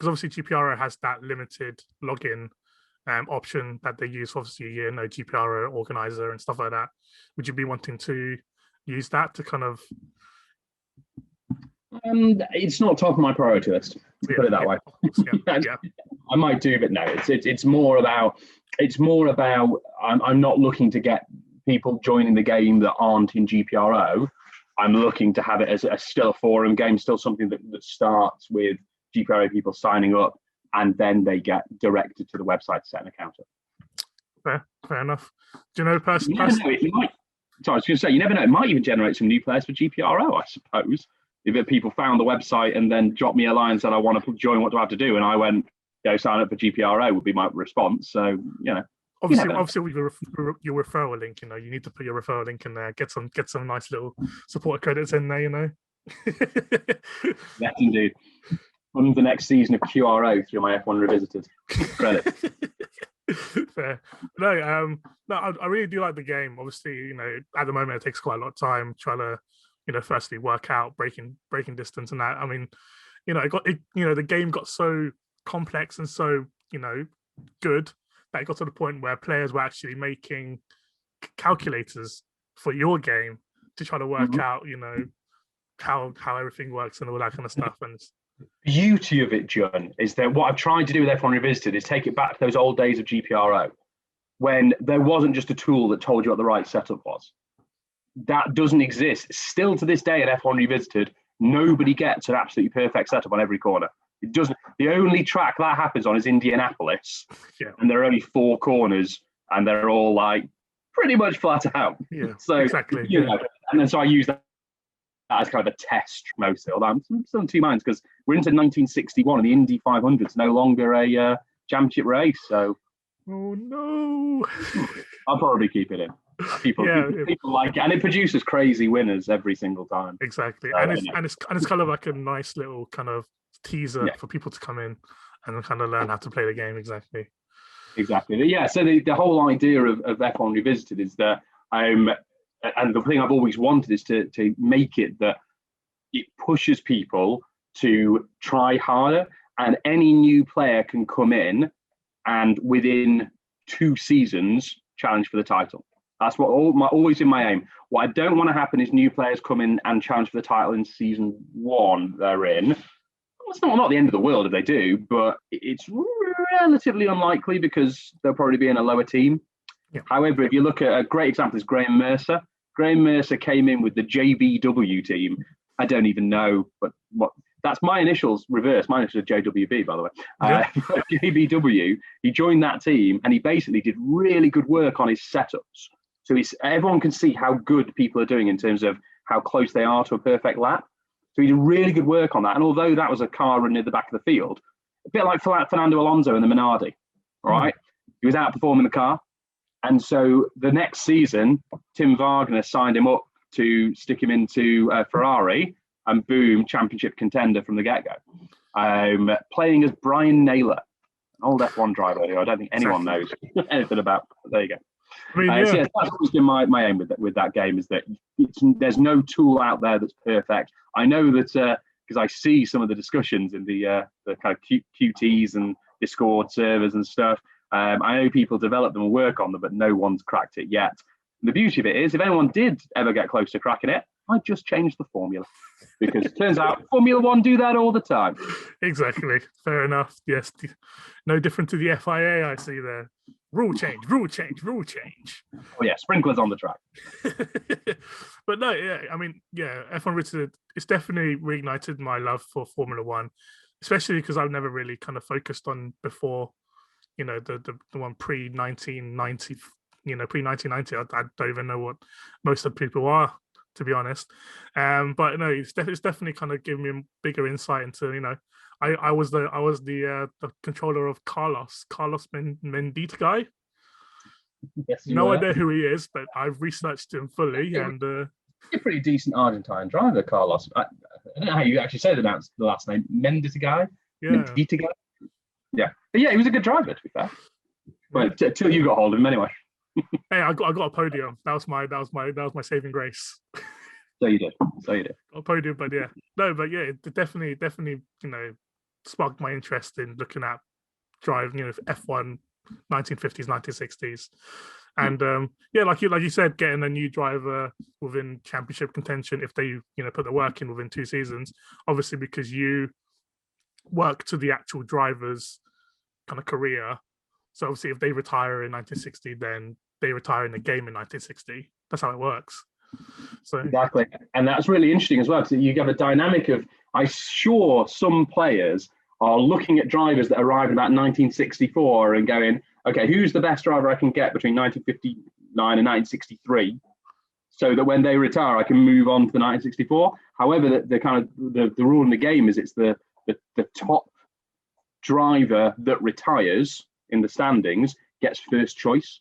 obviously GPRO has that limited login option that they use, obviously, GPRO organizer and stuff like that. Would you be wanting to use that to kind of? It's not top of my priority list. Put it that way. Yeah. I might do, but no. It's more about. I'm not looking to get people joining the game that aren't in GPRO. I'm looking to have it as still a forum game, still something that starts with GPRO people signing up, and then they get directed to the website to set an account up. Fair enough. Do you know I was going to say, you never know. It might even generate some new players for GPRO, I suppose. If people found the website and then dropped me a line and said, I want to join, what do I have to do? And I went, go sign up for GPRO would be my response. So, Obviously with your referral link, you need to put your referral link in there, get some nice little support credits in there, Yes, indeed. On the next season of QRO through my F1 Revisited credit. Fair. No, I really do like the game. Obviously, at the moment it takes quite a lot of time trying to, firstly work out braking distance and that. I mean, the game got so complex and so, good that it got to the point where players were actually making calculators for your game to try to work out, how everything works and all that kind of stuff. And beauty of it, Jun, is that what I've tried to do with F1 Revisited is take it back to those old days of GPRO when there wasn't just a tool that told you what the right setup was. That doesn't exist. Still to this day at F1 Revisited, nobody gets an absolutely perfect setup on every corner. It doesn't. The only track that happens on is Indianapolis, and there are only 4 corners, and they're all like pretty much flat out. Yeah, so exactly. And then so I use that as kind of a test mostly. Although I'm still in two minds because we're into 1961 and the Indy 500 is no longer a championship race. So, oh no, I'll probably keep it in. People like it, and it produces crazy winners every single time. Exactly, and it's kind of like a nice little kind of teaser for people to come in and kind of learn how to play the game. Exactly. But yeah, so the whole idea of F1 Revisited is that and the thing I've always wanted is to make it that it pushes people to try harder, and any new player can come in and within 2 seasons challenge for the title. That's what always been my aim. What I don't want to happen is new players come in and challenge for the title in season 1 they're in. It's not the end of the world if they do, but it's relatively unlikely because they'll probably be in a lower team. Yeah. However, if you look at a great example is Graham Mercer. Graham Mercer came in with the JBW team. I don't even know, but that's my initials reverse. My initials are JWB, by the way. JBW. He joined that team and he basically did really good work on his setups. So everyone can see how good people are doing in terms of how close they are to a perfect lap. So he did really good work on that. And although that was a car running at the back of the field, a bit like Fernando Alonso in the Minardi, all right? He was outperforming the car. And so the next season, Tim Wagner signed him up to stick him into Ferrari, and boom, championship contender from the get-go. Playing as Brian Naylor, an old F1 driver who I don't think anyone knows anything about. But there you go. I mean, so that's always been my aim with that game, is that there's no tool out there that's perfect. I know that because I see some of the discussions in the kind of QTs and Discord servers and stuff. I know people develop them and work on them, but no one's cracked it yet. And the beauty of it is, if anyone did ever get close to cracking it, I'd just change the formula. Because it turns out Formula One do that all the time. Exactly. Fair enough. Yes. No different to the FIA I see there. Rule change. Oh yeah, sprinklers on the track. But no, I mean, F1 Revisited, it's definitely reignited my love for Formula One, especially because I've never really kind of focused on before, the one pre-1990, pre-1990. I don't even know what most of the people are, to be honest. But no, it's definitely kind of given me a bigger insight into, I was the controller of Carlos Mendita guy. Yes, no idea who he is, but I've researched him fully, and you're a pretty decent Argentine driver, Carlos. I don't know how you actually say the last name. Mendita guy. Yeah. Mendita guy. Yeah, but yeah, he was a good driver, to be fair. But until you got hold of him, anyway. Hey, I got a podium. That was my saving grace. So you did. A podium, but yeah, it definitely, sparked my interest in looking at driving, F1, 1950s, 1960s, and like you said, getting a new driver within championship contention if they, put the work in within 2 seasons. Obviously, because you work to the actual driver's kind of career. So obviously, if they retire in 1960, then they retire in the game in 1960. That's how it works. So exactly, and that's really interesting as well. So you have a dynamic of, I'm sure some players are looking at drivers that arrived in about 1964 and going, okay, who's the best driver I can get between 1959 and 1963? so that when they retire, I can move on to the 1964. However, the kind of the rule in the game is it's the top driver that retires in the standings gets first choice.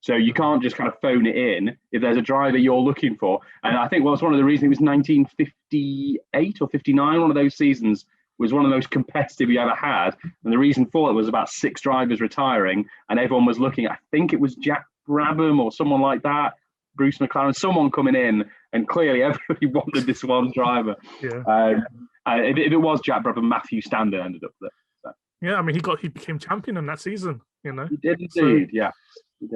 So you can't just kind of phone it in if there's a driver you're looking for. And I think one of the reasons it was 1958 or 59, one of those seasons was one of the most competitive we ever had. And the reason for it was about 6 drivers retiring, and everyone was looking at, I think it was Jack Brabham or someone like that, Bruce McLaren, someone coming in, and clearly everybody wanted this one driver. Yeah. If it was Jack Brabham, Matthew Stander ended up there. So. Yeah, I mean, he became champion in that season, you know. He did indeed, so, yeah.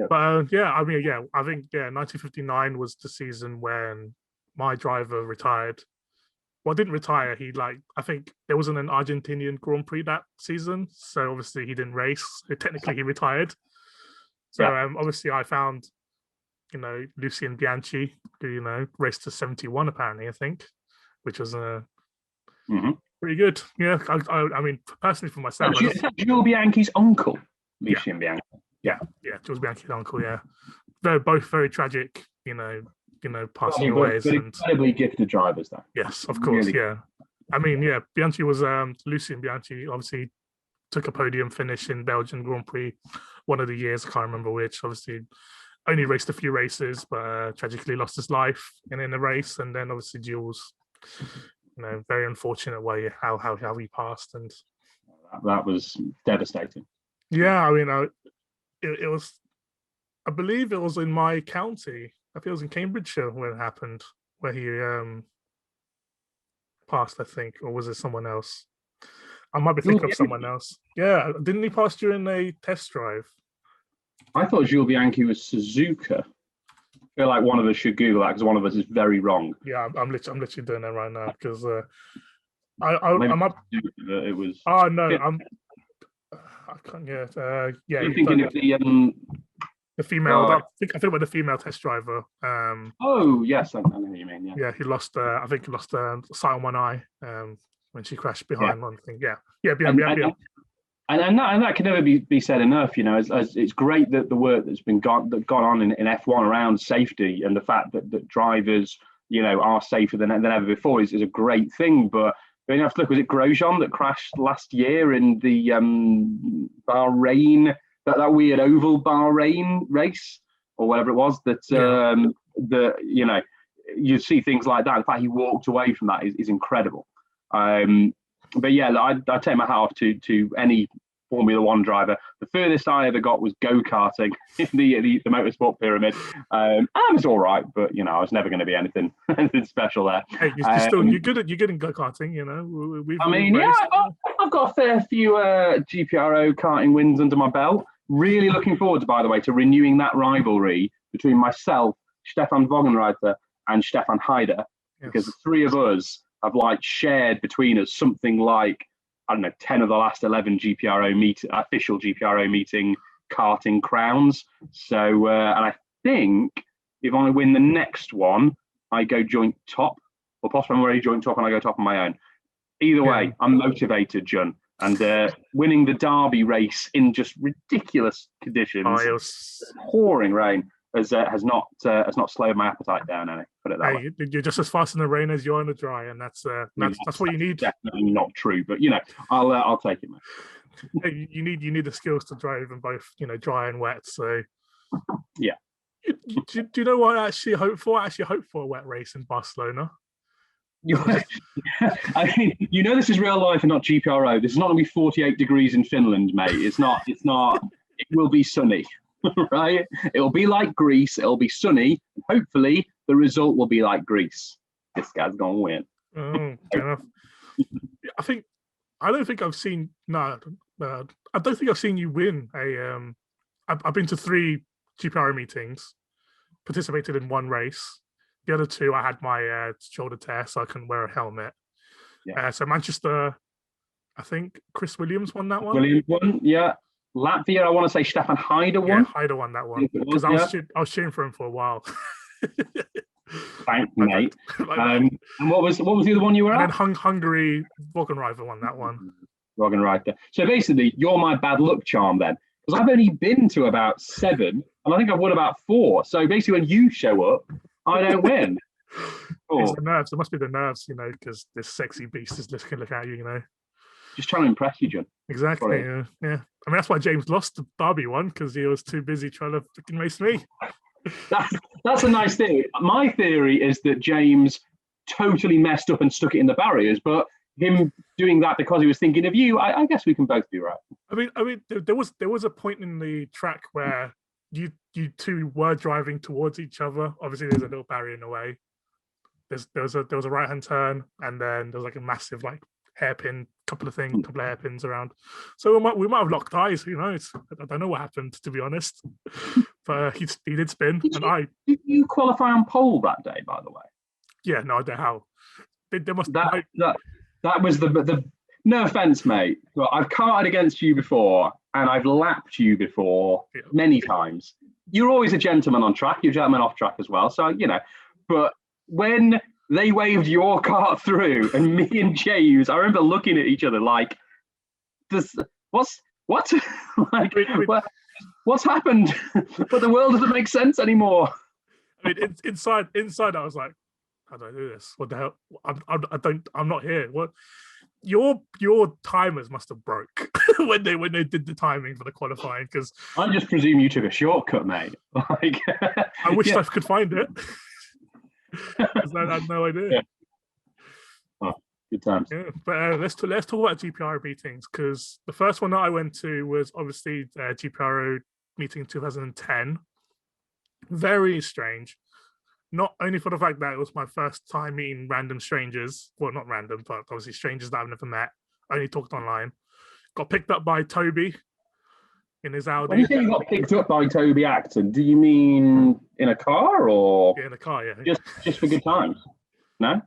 But I think 1959 was the season when my driver retired. Well, didn't retire. I think there wasn't an Argentinian Grand Prix that season, so obviously he didn't race. Technically, he retired. So obviously, I found, Lucien Bianchi, who raced to 71 apparently, I think, which was pretty good. Yeah, I mean, personally for myself, is that Jules Bianchi's uncle, Lucien Bianchi? Yeah, Jules Bianchi's uncle. Yeah, they're both very tragic. Passing away. But incredibly gifted drivers, though. Yes, of course. Really. Yeah, I mean, Bianchi was Lucien Bianchi. Obviously, took a podium finish in Belgian Grand Prix one of the years. I can't remember which. Obviously, only raced a few races, but tragically lost his life in a race. And then obviously Jules, very unfortunate way how he passed, and that was devastating. Yeah, I mean, it was. I believe it was in my county. I think it was in Cambridgeshire when it happened, where he passed, I think, or was it someone else? I might be thinking of someone else. Yeah, didn't he pass during a test drive? I thought Jules Bianchi was Suzuka. I feel like one of us should Google that because one of us is very wrong. Yeah, I'm literally doing that right now because I'm up. It was. Oh no, I can't. Yeah. You're thinking of the female. I think about the female test driver. Oh yes, I know what you mean. Yeah, he lost. I think he lost sight on one eye when she crashed behind one thing. Yeah. And that can never be said enough. As it's great that the work that's gone on in F1 around safety and the fact that drivers, are safer than ever before is a great thing. But you have to look. Was it Grosjean that crashed last year in the Bahrain? That weird oval Bahrain race or whatever it was you see things like that. In fact, he walked away from that is incredible. But yeah, I take my hat off to any Formula One driver. The furthest I ever got was go-karting in the motorsport pyramid. And it was all right, but I was never going to be anything special there. Hey, you're good in go-karting. I've got a fair few GPRO karting wins under my belt. Really looking forward, by the way, to renewing that rivalry between myself, Stefan Wagenreiter, and Stefan Heider, because the three of us have shared between us something like, I don't know, 10 of the last 11 official GPRO meeting karting crowns. So, and I think if I win the next one, I go joint top, or possibly I'm already joint top and I go top on my own. Either way, I'm motivated, Jun. And winning the Derby race in just ridiculous conditions, pouring rain, has not slowed my appetite down any. Put it that way. You're just as fast in the rain as you are in the dry, and that's what you need. Definitely not true, but I'll take it, man. You need the skills to drive in both dry and wet. So yeah. Do you know what I actually hope for? I actually hope for a wet race in Barcelona. I mean, this is real life and not GPRO. This is not going to be 48 degrees in Finland, mate. It's not. It will be sunny, right? It'll be like Greece. It'll be sunny. And hopefully, the result will be like Greece. This guy's going to win. Oh, fair enough. I don't think I've seen you win a. I've been to 3 GPRO meetings, participated in 1 race. The other 2, I had my shoulder tear, so I couldn't wear a helmet. Yeah. So Manchester, I think Chris Williams won that one. Williams won, yeah. Latvia, I want to say Stefan Heider won. Yeah, Heider won that one because I was cheering for him for a while. Thanks, mate. And what was the other one you were at? And then Hungary, Wagenreiter won that one. Wagenreiter. So basically, you're my bad luck charm then, because I've only been to about 7, and I think I've won about 4. So basically, when you show up, I don't win. It's the nerves. It must be the nerves, because this sexy beast is just going to look at you, Just trying to impress you, Jun. Exactly. Yeah. I mean, that's why James lost the Derby one, because he was too busy trying to freaking race me. That's a nice theory. My theory is that James totally messed up and stuck it in the barriers, but him doing that because he was thinking of you, I guess we can both be right. I mean, there was a point in the track where you two were driving towards each other. Obviously, there's a little barrier in the way. There was a right hand turn, and then there was like a massive hairpin, couple of hairpins around. So we might have locked eyes. Who knows? I don't know what happened, to be honest. But he did spin, Did you qualify on pole that day, by the way? Yeah, no idea how. There must that was the no offense, mate, but I've karted against you before and I've lapped you before many times. You're always a gentleman on track. You're a gentleman off track as well. So but when they waved your kart through and me and James, I remember looking at each other like, what's happened? But the world doesn't make sense anymore. I mean, inside, I was like, how do I do this? What the hell? I'm not here. What? Your timers must have broke when they did the timing for the qualifying, because I just presume you took a shortcut, mate. I wish I could find it. Because I had no idea. Yeah. Oh, good times. Yeah, but let's talk about GPRO meetings, because the first one that I went to was obviously GPRO Meeting in 2010. Very strange. Not only for the fact that it was my first time meeting random strangers, well, not random, but obviously strangers that I've never met, only talked online. Got picked up by Toby in his Audi. When you say you got picked up by Toby Acton, do you mean in a car or? Yeah, in a car, yeah. Just for good times? No?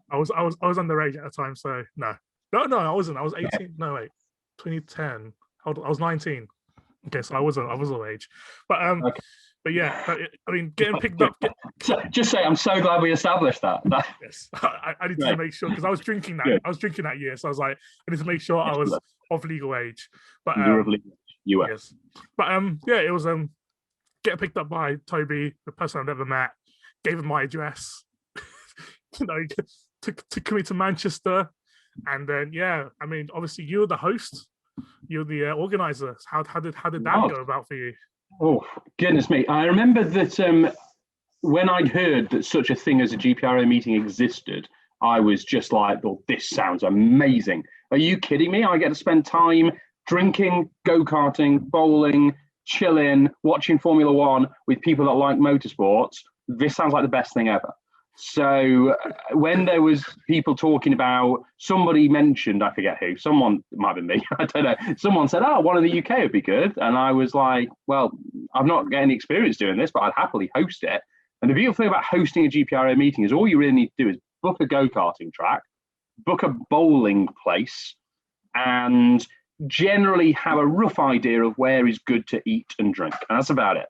I was underage at the time, so no, I wasn't. I was 18. Yeah. No, wait, 2010. I was 19. Okay, so I was of age, but okay. But yeah, I mean, getting picked up. Just say, I'm so glad we established that. Yes, I need to make sure, because I was drinking that. Yeah. I was drinking that year, so I was like, I need to make sure I was of legal age. But you're of legal age. You were. Yes. But yeah, it was getting picked up by Toby, the person I've never met. Gave him my address. Took me to Manchester, and then I mean, obviously you're the host, you're the organizer. How did that go about for you? Oh, goodness me. I remember that when I'd heard that such a thing as a GPRO meeting existed, I was just like, well, this sounds amazing. Are you kidding me? I get to spend time drinking, go-karting, bowling, chilling, watching Formula One with people that like motorsports. This sounds like the best thing ever. So when there was people talking about, somebody mentioned, I forget who, someone, it might have been me, I don't know, someone said, one in the UK would be good. And I was like, well, I've not got any experience doing this, but I'd happily host it. And the beautiful thing about hosting a GPRO meeting is all you really need to do is book a go-karting track, book a bowling place, and generally have a rough idea of where is good to eat and drink. And that's about it.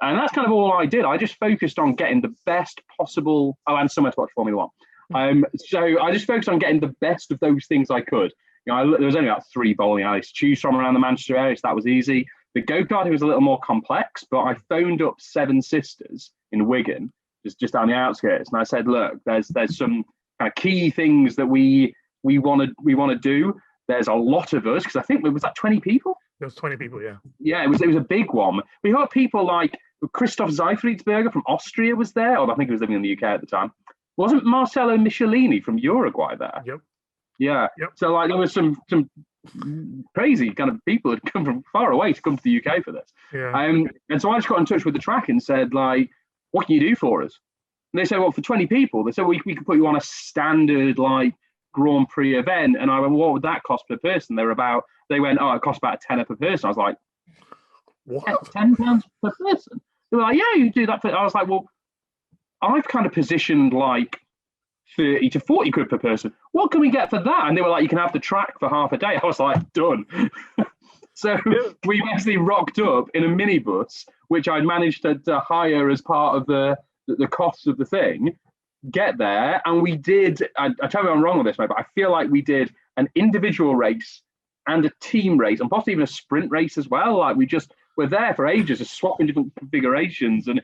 And that's kind of all I did. I just focused on getting the best possible. Oh, and somewhere to watch Formula One. So I just focused on getting the best of those things I could. There was only about 3 bowling alleys to choose from around the Manchester area, so that was easy. The go-karting was a little more complex, but I phoned up Seven Sisters in Wigan, just down the outskirts, and I said, look, there's some kind of key things that we want to do. There's a lot of us, because I think, was that 20 people? There was 20 people, yeah. Yeah, it was a big one. We got people like Christoph Seifritzberger from Austria was there, or I think he was living in the UK at the time. Wasn't Marcello Michelini from Uruguay there? Yep. Yeah. Yep. So like there was some crazy kind of people who'd come from far away to come to the UK for this. Yeah. And so I just got in touch with the track and said, like, what can you do for us? And they said, well, for 20 people, they said, we can put you on a standard like Grand Prix event. And I went, what would that cost per person? They went, it costs about a tenner per person. I was like, what? £10 per person? They were like, yeah, you do that. I was like, well, I've kind of positioned like 30 to 40 quid per person. What can we get for that? And they were like, you can have the track for half a day. I was like, done. So we actually rocked up in a minibus, which I'd managed to hire as part of the costs of the thing, get there. And we did, I tell you I'm wrong with this, mate, but I feel like we did an individual race and a team race and possibly even a sprint race as well. Like we just were there for ages, just swapping different configurations. And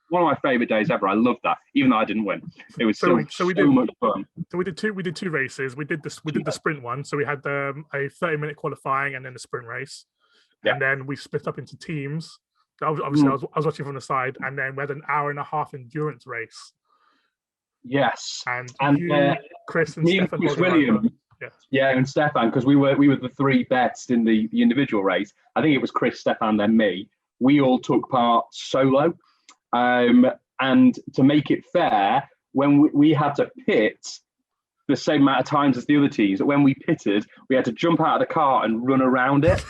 one of my favorite days ever. I loved that, even though I didn't win. It was so much fun. So we did two races. We did the sprint one. So we had a 30-minute qualifying and then the sprint race, and then we split up into teams. Obviously, I was watching from the side, and then we had an hour and a half endurance race. Yes, and Chris and me Stefan and Chris Williams. Yeah, and Stefan, because we were the three best in the individual race. I think it was Chris, Stefan, then me. We all took part solo, and to make it fair, when we had to pit the same amount of times as the other teams, when we pitted, we had to jump out of the car and run around it.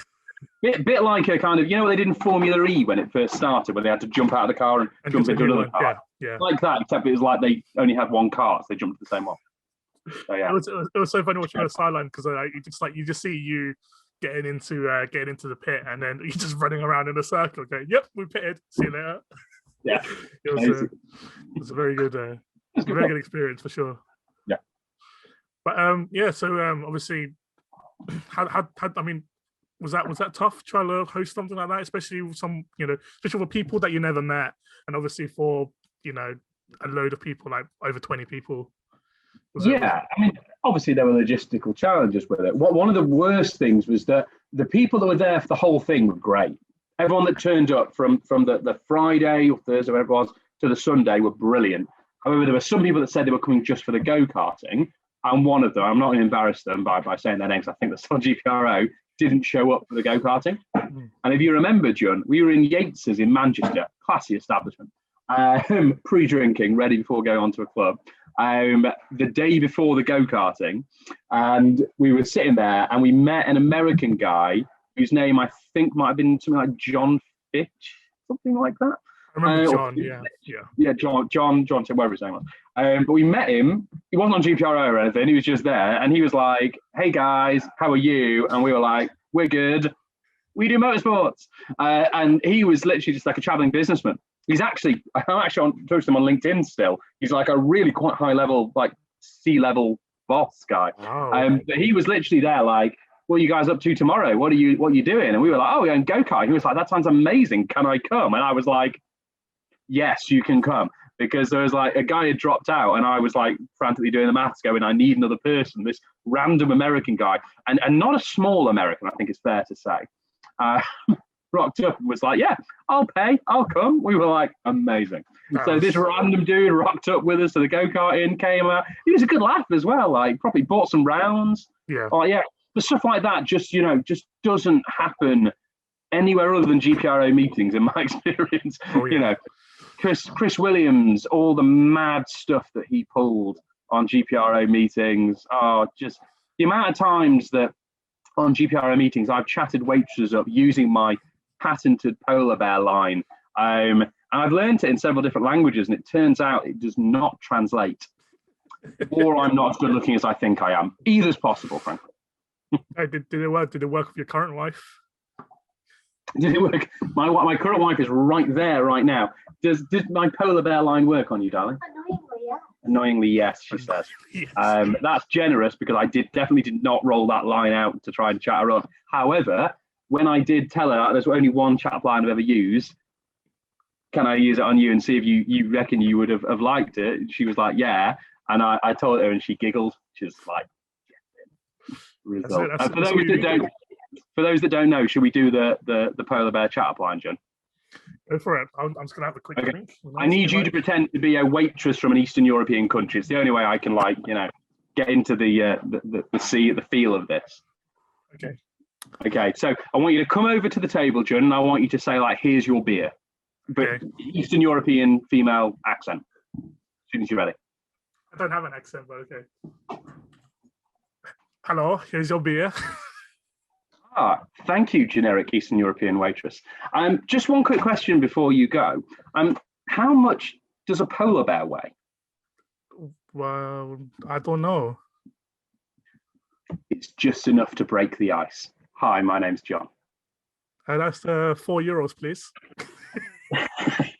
Bit like a kind of, what they did in Formula E when it first started, where they had to jump out of the car and jump into another car. Yeah. Like that, except it was like they only had one car, so they jumped to the same one. So, yeah. It was so funny watching on the sideline because you just see you getting into the pit, and then you're just running around in a circle going, "Yep, we pitted. See you later." Yeah, it was a very good experience for sure. Yeah, but so obviously, how I mean, was that tough trying to host something like that, especially with especially for people that you never met, and obviously for a load of people, like over 20 people. I mean, obviously there were logistical challenges with it. One of the worst things was that the people that were there for the whole thing were great. Everyone that turned up from the Friday or Thursday, whatever it was, to the Sunday were brilliant. However, there were some people that said they were coming just for the go-karting, and one of them, I'm not going to embarrass them by saying their names, I think that's on GPRO, didn't show up for the go-karting. And if you remember, Jun, we were in Yates's in Manchester, classy establishment, pre-drinking, ready before going on to a club. The day before the go-karting, and we were sitting there and we met an American guy whose name I think might have been something like John Fitch, something like that. I remember John, John, whatever his name was. But we met him. He wasn't on GPRO or anything. He was just there, and he was like, "Hey guys, how are you?" And we were like, "We're good. We do motorsports." And he was literally just like a traveling businessman. I'm actually on touched him on LinkedIn still. He's like a really quite high level, like C-level boss guy. Oh. But he was literally there like, "What are you guys up to tomorrow? What are you doing?" And we were like, "Oh, we're going go-kart." He was like, "That sounds amazing. Can I come?" And I was like, "Yes, you can come." Because there was like a guy had dropped out, and I was like frantically doing the maths going, "I need another person." This random American guy, and not a small American, I think it's fair to say. Rocked up and was like, "Yeah, I'll pay, I'll come." We were like, amazing. So this random dude rocked up with us to the go-karting, came out. He was a good laugh as well, like probably bought some rounds. Yeah. Oh yeah. But stuff like that just doesn't happen anywhere other than GPRO meetings in my experience. Oh, yeah. Chris Williams, all the mad stuff that he pulled on GPRO meetings. Just the amount of times that on GPRO meetings I've chatted waitresses up using my patented polar bear line. And I've learned it in several different languages, and it turns out it does not translate. Or I'm not as good looking as I think I am. Either's possible, frankly. Did it work? Did it work with your current wife? Did it work? My current wife is right there, right now. Did my polar bear line work on you, darling? Annoyingly, yeah. Annoyingly, yes, she says. Yes. That's generous because I definitely did not roll that line out to try and chat her up. However, when I did tell her there's only one chat line I've ever used, can I use it on you and see if you reckon you would have liked it? She was like, yeah. And I told her and she giggled. She was like, result. For those that don't know, should we do the polar bear chat up line, Jun? Go for it. I'm just going to have a quick drink. I need you to pretend to be a waitress from an Eastern European country. It's the only way I can get into the feel of this. Okay, so I want you to come over to the table, Jun, and I want you to say, like, "Here's your beer." But Eastern European female accent. As soon as you're ready. I don't have an accent, but okay. Hello, here's your beer. Thank you, generic Eastern European waitress. Just one quick question before you go. How much does a polar bear weigh? Well, I don't know. It's just enough to break the ice. Hi, my name's John. That's €4, please.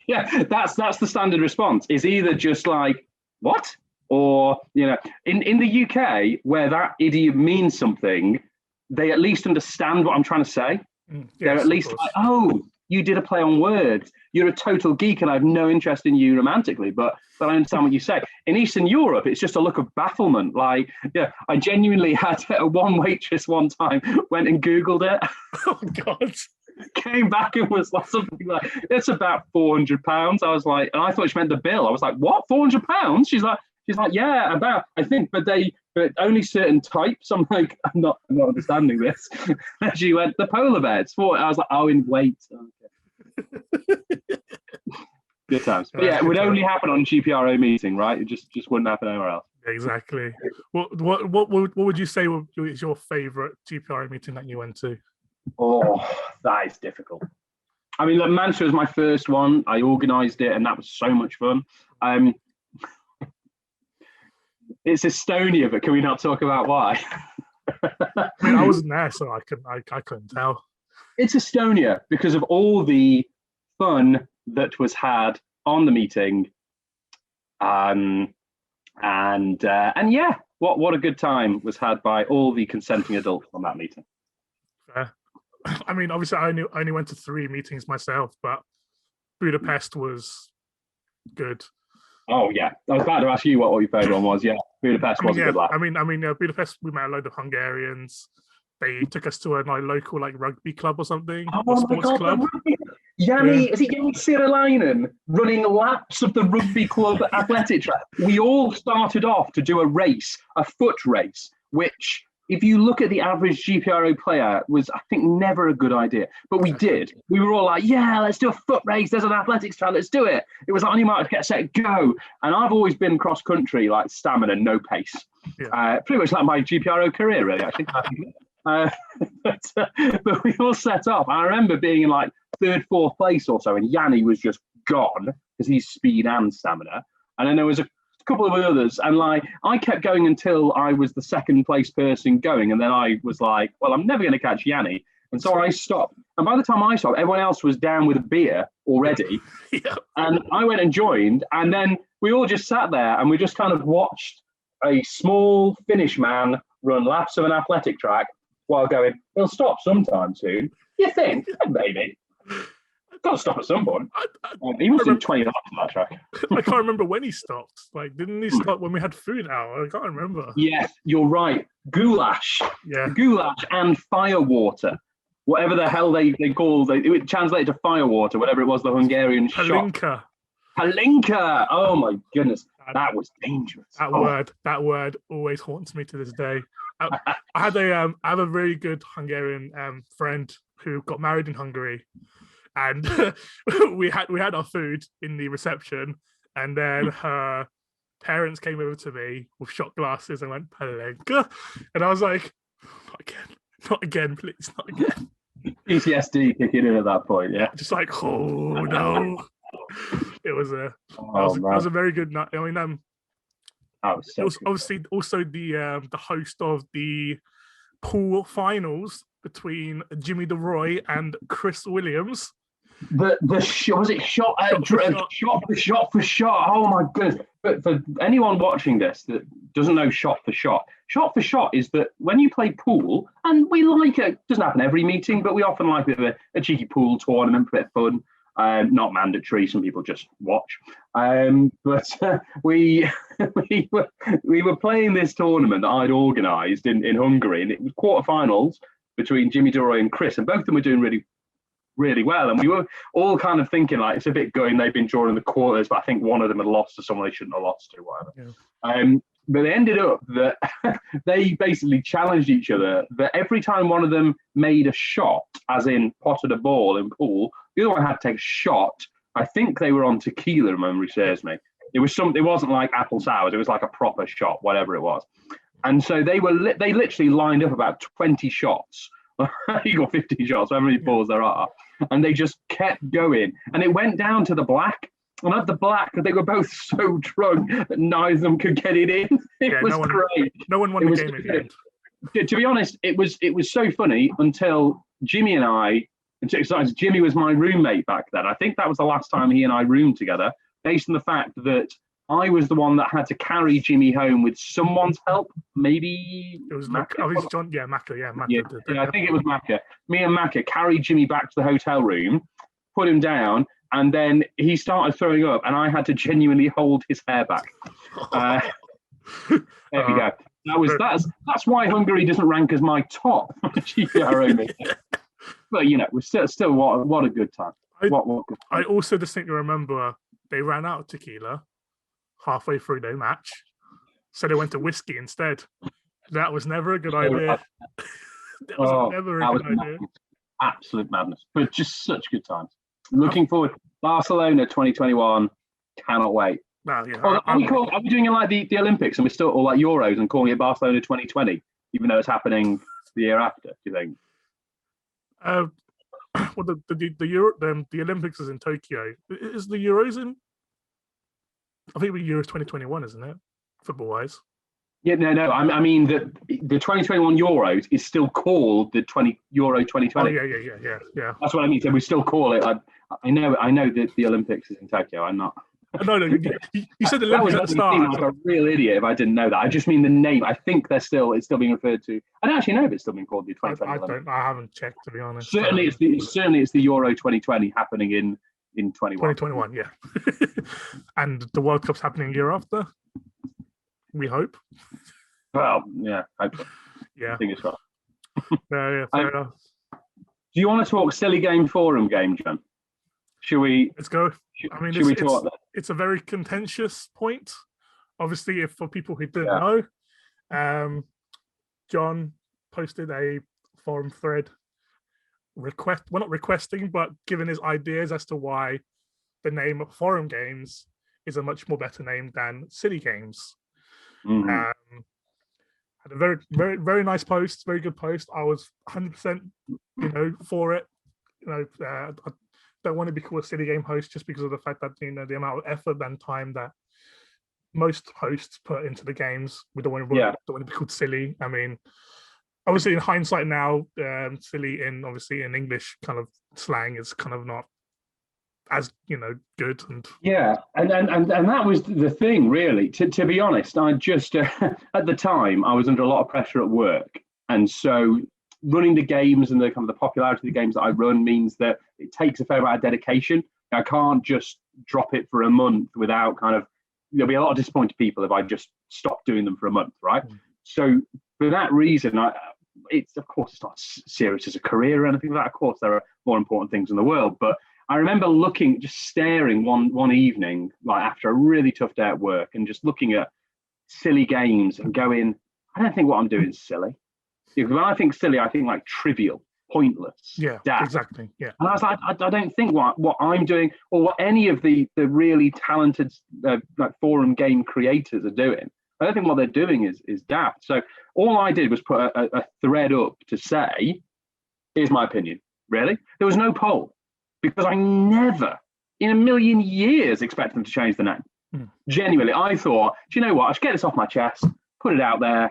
Yeah, that's the standard response. Is either just like, what? Or, in the UK, where that idiom means something, they at least understand what I'm trying to say. Yes, They're at least like, oh, you did a play on words. You're a total geek and I have no interest in you romantically, but I understand what you say. In Eastern Europe, it's just a look of bafflement. Like, yeah, I genuinely had one waitress one time went and Googled it. Oh, God. Came back and was like something like, it's about £400. I was like, and I thought she meant the bill. I was like, what, £400? She's like, yeah, about, I think, but only certain types. I'm like, I'm not understanding this. And she went, the polar bears. I was like, oh, in weight. Okay. Good times. But yeah, it would only happen on GPRO Meeting, right? It just wouldn't happen anywhere else. Exactly. What would you say was your favorite GPRO meeting that you went to? Oh, that is difficult. I mean, look, Manchester was my first one. I organised it, and that was so much fun. It's Estonia, but can we not talk about why? I mean, I wasn't there, so I couldn't tell. It's Estonia because of all the fun that was had on the meeting, and yeah, what a good time was had by all the consenting adults on that meeting. I mean, obviously, I only went to 3 meetings myself, but Budapest was good. Oh yeah, I was about to ask you what your favourite one was. Yeah, Budapest was a good laugh. I mean, Budapest. We met a load of Hungarians. They took us to a rlocal rugby club or something, or sports club. Yanni, is it Yanni Siralainen running laps of the rugby club athletic track? We all started off to do a foot race, which, if you look at the average GPRO player, was, I think, never a good idea. But we did. We were all like, yeah, let's do a foot race. There's an athletics track. Let's do it. It was like, on your mark, get set, go. And I've always been cross-country, like stamina, no pace. Yeah. Pretty much like my GPRO career, really, I think. But we all set off. I remember being in like 3rd, 4th place or so, and Yanni was just gone because he's speed and stamina. And then there was a couple of others, and like I kept going until I was the 2nd place person going, and then I was like, well, I'm never going to catch Yanni, and so I stopped. And by the time I stopped, everyone else was down with a beer already. Yeah. And I went and joined, and then we all just sat there and we just kind of watched a small Finnish man run laps of an athletic track while going, he'll stop sometime soon. You think? Maybe. Got to stop at some point. He must have 20 laps on that track. I can't remember when he stopped. Like, didn't he stop when we had food out? I can't remember. Yes, you're right. Goulash. Yeah. Goulash and firewater. Whatever the hell they call it. It translated to firewater, whatever it was, the Hungarian Palinka. Palinka. Oh my goodness. That was dangerous. That word always haunts me to this day. I have a really good Hungarian friend who got married in Hungary, and we had our food in the reception, and then her parents came over to me with shot glasses and went Palenka, and I was like, not again, please, not again. PTSD kicking in at that point, yeah. Just like, oh no. It was a very good night. I mean, it was obviously also the host of the pool finals between Jimmy DeRoy and Chris Williams. Was it shot for shot? Oh my goodness! But for anyone watching this that doesn't know shot for shot is that when you play pool, and we like it, doesn't happen every meeting, but we often like a cheeky pool tournament for a bit of fun. Not mandatory. Some people just watch. But we were playing this tournament that I'd organised in Hungary, and it was quarterfinals between Jimmy DeRoy and Chris, and both of them were doing really, really well. And we were all kind of thinking like, it's a bit going. They've been drawing the quarters, but I think one of them had lost to someone they shouldn't have lost to, whatever. Yeah. But it ended up that they basically challenged each other that every time one of them made a shot, as in potted a ball in pool, the other one had to take a shot. I think they were on tequila, if memory serves me. It wasn't like apple sours. It was like a proper shot, whatever it was. And so they literally lined up about 20 shots. You got 50 shots, how many balls there are. And they just kept going. And it went down to the black. And at the black, they were both so drunk that neither of them could get it in. It was great. No one won the game at the end. To be honest, it was so funny until Jimmy and I, Jimmy was my roommate back then. I think that was the last time he and I roomed together, based on the fact that I was the one that had to carry Jimmy home with someone's help. Maybe it was Macca. Oh, John. Yeah, Macca. Yeah, Macca. Yeah, I think it was Macca. Me and Macca carried Jimmy back to the hotel room. put him down, and then he started throwing up, and I had to genuinely hold his hair back. There we go. That's why Hungary doesn't rank as my top GPRO meeting. But we're still what a good time. What good time. I also distinctly remember they ran out of tequila halfway through their match, so they went to whiskey instead. That was never a good idea. That was never a good idea. Absolute madness, but just such good times. Looking forward. Barcelona 2021. Cannot wait. Well, yeah, are we doing it like the Olympics, and we're still, or like Euros, and calling it Barcelona 2020, even though it's happening the year after? Do you think? Well, the Olympics is in Tokyo. Is the Euros in? I think the Euros 2021, isn't it? Football wise. Yeah, no. I mean the 2021 Euros is still called the Euro 2020. Oh yeah. That's what I mean. So we still call it. I know that the Olympics is in Tokyo. I'm not. No. You said the Olympics at the start. I'm like a real idiot if I didn't know that. I just mean the name. I think it's still being referred to. I don't actually know if it's still being called the 2020. I haven't checked, to be honest. Certainly, it's the Euro 2020 happening in 2021. Yeah. And the World Cup's happening a year after. We hope. Well, yeah, hope so. Yeah. Fingers crossed. Yeah, fair enough. Do you want to talk silly game forum game, John? Should we? Let's go. I mean, it's a very contentious point. Obviously, for people who didn't know, John posted a forum thread not requesting, but giving his ideas as to why the name of forum games is a much more better name than silly games. Mm-hmm. Had a very, very, very nice post, very good post. I was 100%, for it. I don't want to be called a silly game host just because of the fact that the amount of effort and time that most hosts put into the games. We don't want to be called silly. I mean, obviously in hindsight now, silly in English kind of slang is kind of not as good. And and that was the thing, really. To be honest, I just at the time I was under a lot of pressure at work, and so running the games and the kind of the popularity of the games that I run means that it takes a fair amount of dedication. I can't just drop it for a month without there'll be a lot of disappointed people if I just stop doing them for a month, right? So for that reason, it's of course it's not serious as a career or anything like that. Of course, there are more important things in the world, but I remember staring one evening, like after a really tough day at work, and just looking at silly games and going, I don't think what I'm doing is silly. Because when I think silly, I think like trivial, pointless. Yeah, daft. Exactly. Yeah. And I was like, I don't think what I'm doing or what any of the really talented like forum game creators are doing. I don't think what they're doing is daft. So all I did was put a thread up to say, here's my opinion. Really? There was no poll. Because I never, in a million years, expected them to change the name. Genuinely, I thought, do you know what? I should get this off my chest, put it out there.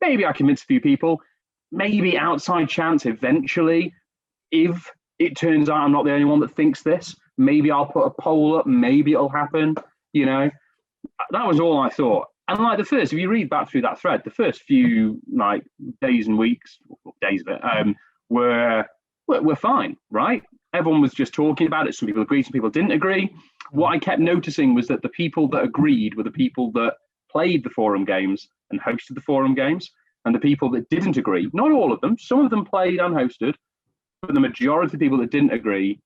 Maybe I convince a few people. Maybe outside chance eventually, if it turns out I'm not the only one that thinks this, maybe I'll put a poll up. Maybe it'll happen. That was all I thought. And like if you read back through that thread, the first few like days and weeks, days of it, were fine, right? Everyone was just talking about it. Some people agreed, some people didn't agree. What I kept noticing was that the people that agreed were the people that played the forum games and hosted the forum games, and the people that didn't agree, not all of them, some of them played and hosted, but the majority of the people that didn't agree,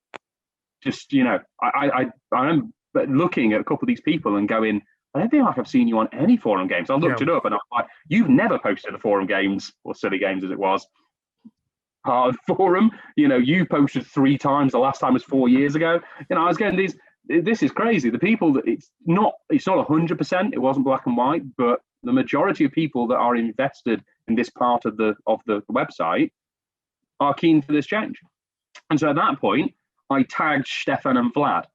just, I remember looking at a couple of these people and going, I don't think I've seen you on any forum games. I looked it up and I was like, you've never posted the forum games, or silly games as it was, part of the forum. You posted 3 times. The last time was 4 years ago. I was getting this is crazy. The people that it's not 100%, it wasn't black and white, but the majority of people that are invested in this part of the website are keen for this change. And so at that point, I tagged Stefan and Vlad,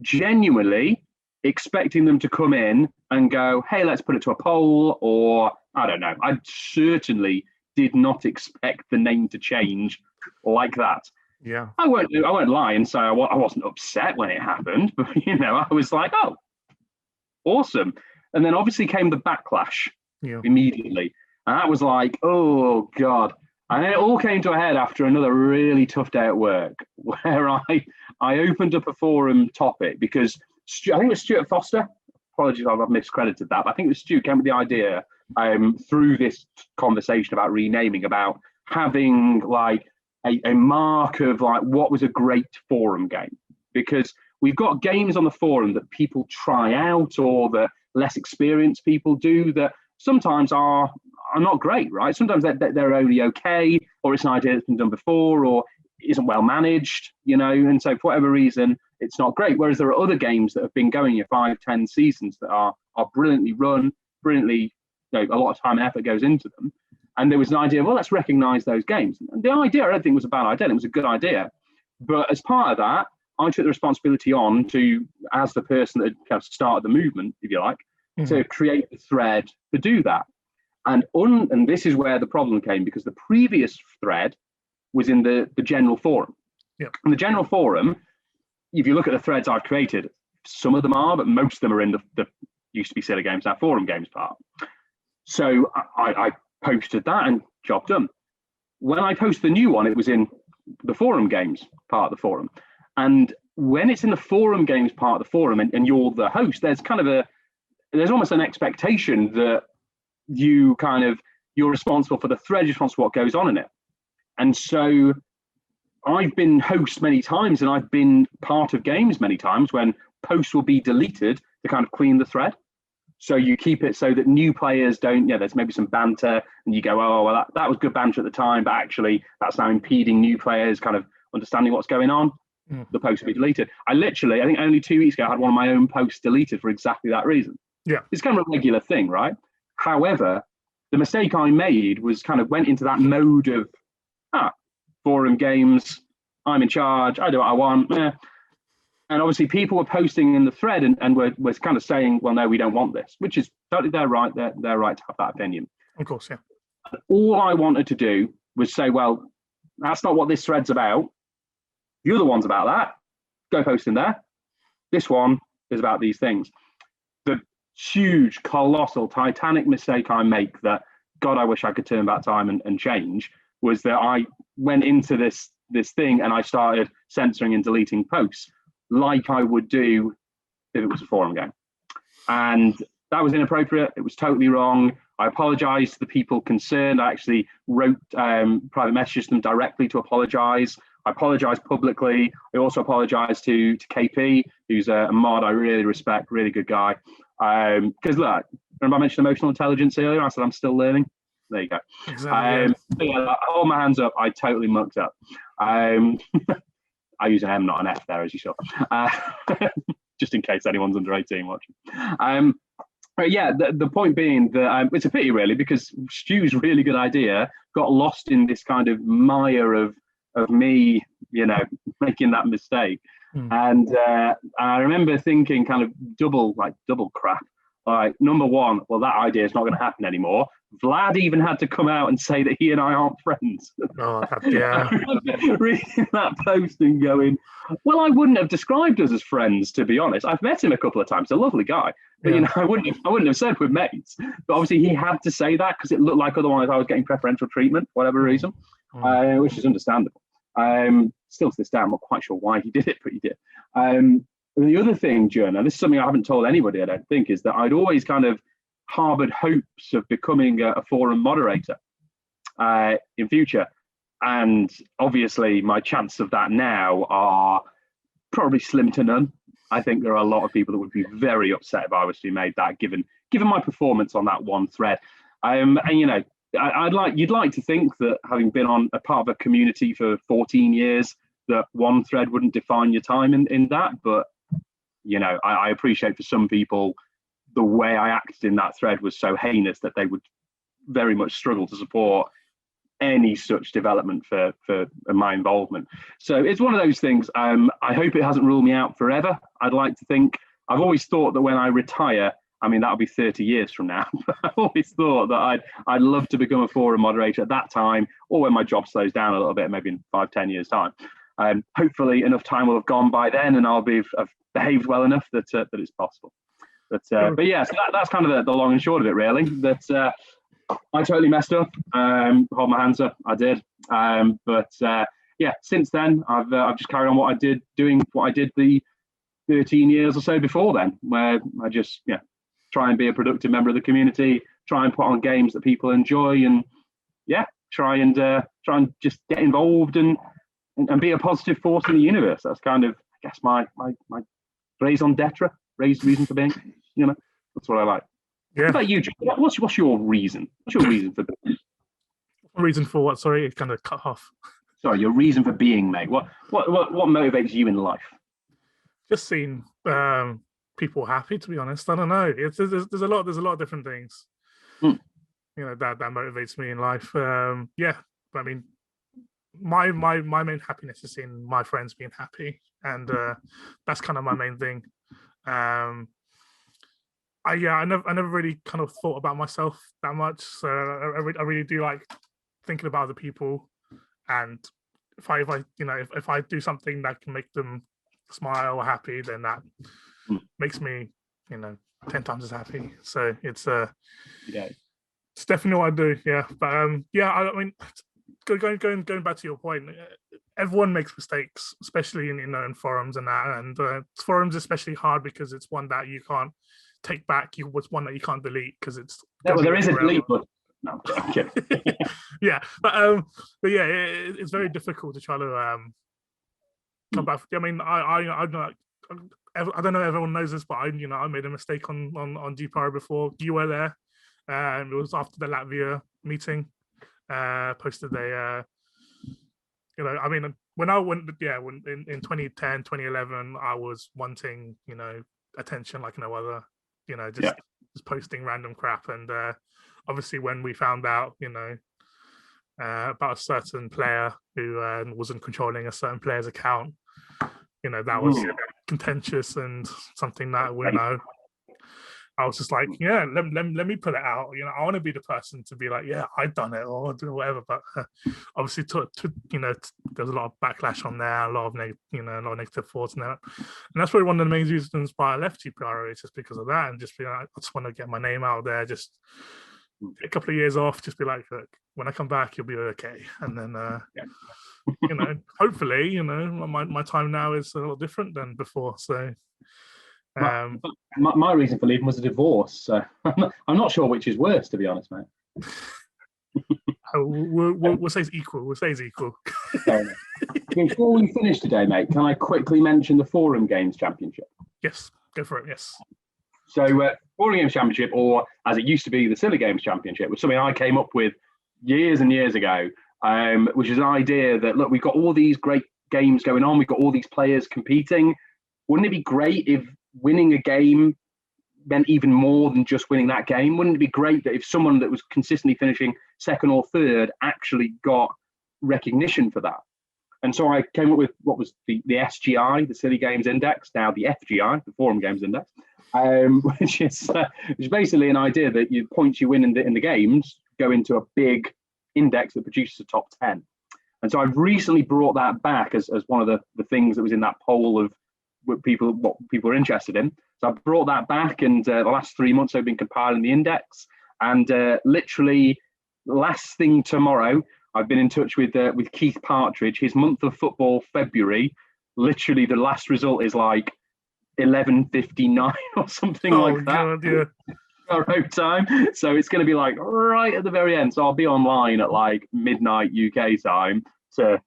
genuinely expecting them to come in and go, hey, let's put it to a poll, or I don't know. I certainly did not expect the name to change like that. Yeah, I won't lie and say I wasn't upset when it happened, but I was like, oh, awesome. And then obviously came the backlash immediately, and that was like, oh god. And it all came to a head after another really tough day at work, where I opened up a forum topic because I think it was Stuart Foster. Apologies, I've miscredited that, but I think it was Stu came with the idea through this conversation about renaming, about having like a mark of like what was a great forum game, because we've got games on the forum that people try out or that less experienced people do that sometimes are not great, right? Sometimes they're only okay, or it's an idea that's been done before, or isn't well managed, and so for whatever reason, it's not great. Whereas there are other games that have been going 5-10 seasons that are brilliantly run, brilliantly, a lot of time and effort goes into them. And there was an idea, well, let's recognize those games. And the idea, I don't think was a bad idea. It was a good idea. But as part of that, I took the responsibility on to, as the person that kind of started the movement, if you like, to create the thread to do that. And this is where the problem came, because the previous thread was in the general forum. Yep. And the general forum, if you look at the threads I've created, some of them are, but most of them are in the used to be silly games, now forum games part. So I posted that and job done. When I posted the new one, it was in the forum games part of the forum. And when it's in the forum games part of the forum and you're the host, there's almost an expectation that you're responsible for the thread, you're responsible for what goes on in it. And so I've been host many times, and I've been part of games many times when posts will be deleted to kind of clean the thread. So you keep it so that new players don't, there's maybe some banter and you go, oh, well, that was good banter at the time, but actually that's now impeding new players kind of understanding what's going on. The post will be deleted. I think only 2 weeks ago, I had one of my own posts deleted for exactly that reason. Yeah. It's kind of a regular thing, right? However, the mistake I made was kind of went into that mode of, forum games, I'm in charge, I do what I want. And obviously people were posting in the thread and were kind of saying, well, no, we don't want this, which is totally their right. They're right to have that opinion. Of course, yeah. And all I wanted to do was say, well, that's not what this thread's about. The other one's about that. Go post in there. This one is about these things. The huge, colossal, titanic mistake I make that, God, I wish I could turn back time and change, was that I went into this thing and I started censoring and deleting posts like I would do if it was a forum game. And that was inappropriate. It was totally wrong. I apologized to the people concerned. I actually wrote private messages to them directly to apologize. I apologized publicly. I also apologized to KP, who's a mod I really respect, really good guy. Because look, remember I mentioned emotional intelligence earlier? I said I'm still learning. There you go. Exactly. I hold my hands up. I totally mucked up. I use an M, not an F there, as you saw. Just in case anyone's under 18 watching. But yeah, the point being that it's a pity, really, because Stu's really good idea got lost in this kind of mire of me, making that mistake. And I remember thinking kind of double crap. Like, number one, well, that idea is not going to happen anymore. Vlad even had to come out and say that he and I aren't friends. Oh, yeah. Reading that post and going, well, I wouldn't have described us as friends, to be honest. I've met him a couple of times. A lovely guy. But, I wouldn't have said we're mates. But obviously he had to say that because it looked like otherwise I was getting preferential treatment, for whatever reason, which is understandable. Still to this day, I'm not quite sure why he did it, but he did. And the other thing, Jun, and this is something I haven't told anybody, I don't think, is that I'd always kind of harbored hopes of becoming a forum moderator in future. And obviously my chances of that now are probably slim to none. I think there are a lot of people that would be very upset if I was to be made that, given my performance on that one thread. And you'd like to think that having been on a part of a community for 14 years, that one thread wouldn't define your time in that. But, I appreciate for some people, the way I acted in that thread was so heinous that they would very much struggle to support any such development for my involvement. So it's one of those things. I hope it hasn't ruled me out forever. I'd like to think, I've always thought that when I retire, that'll be 30 years from now. I've always thought that I'd love to become a forum moderator at that time, or when my job slows down a little bit, maybe in 5-10 years time. Hopefully enough time will have gone by then and I've behaved well enough that it's possible. But yeah, so that's kind of the long and short of it, really. That I totally messed up. Hold my hands up. I did. But since then, I've just carried on doing what I did the 13 years or so before then, where I just try and be a productive member of the community, try and put on games that people enjoy, and try and just get involved and be a positive force in the universe. That's kind of, I guess, my raison d'etre, reason for being. That's what I like. Yeah. What about you, John? What's your reason? What's your reason for being? Reason for what? Sorry, it kind of cut off. Sorry, your reason for being, mate. What motivates you in life? Just seeing people happy. To be honest, I don't know. There's a lot of different things. That motivates me in life. But I mean, my main happiness is seeing my friends being happy, and that's kind of my main thing. I never really kind of thought about myself that much, so I really do like thinking about other people, and if I do something that can make them smile or happy, then that makes me 10 times as happy. So it's it's definitely what I do. But I mean, going back to your point, everyone makes mistakes, especially in forums and that, and forums especially hard because it's one that you can't take back. It's one that you can't delete because it's there is a delete button. No, I'm kidding. but it's very difficult to try to come back. I mean, I don't know if everyone knows this, but I made a mistake on GPRO before. You were there. It was after the Latvia meeting. Posted a I mean, when in 2010, 2011, I was wanting attention like no other. Just posting random crap, and obviously when we found out about a certain player who wasn't controlling a certain player's account, that was contentious and something that I was just like, let me put it out. I want to be the person to be like, I've done it or do whatever. But obviously, there's a lot of backlash on there, a lot of negative thoughts on that. And that's probably one of the main reasons why I left GPRO, is just because of that, and just be like, I just want to get my name out there, just a couple of years off, just be like, look, when I come back, you'll be okay. And then, hopefully, my time now is a little different than before. So. My reason for leaving was a divorce, so I'm not sure which is worse, to be honest, mate. We'll say it's equal. We'll say it's equal. Before we finish today, mate, can I quickly mention the Forum Games Championship? Yes, go for it. Yes. So, Forum Games Championship, or as it used to be, the Silly Games Championship, was something I came up with years and years ago, which is an idea that, look, we've got all these great games going on, we've got all these players competing. Wouldn't it be great if winning a game meant even more than just winning that game? Wouldn't it be great that if someone that was consistently finishing second or third actually got recognition for that? And so I came up with what was the SGI, the Silly Games Index, now the FGI, the Forum Games Index, which is basically an idea that you points you win in the games go into a big index that produces a top 10. And so I've recently brought that back as one of the things that was in that poll of what people are interested in. So I brought that back, and the last 3 months I've been compiling the index, and literally last thing tomorrow I've been in touch with Keith Partridge. His month of football, February, literally the last result is like 11:59 or something like that. God, yeah. Our own time, so it's going to be like right at the very end. So I'll be online at like midnight UK time to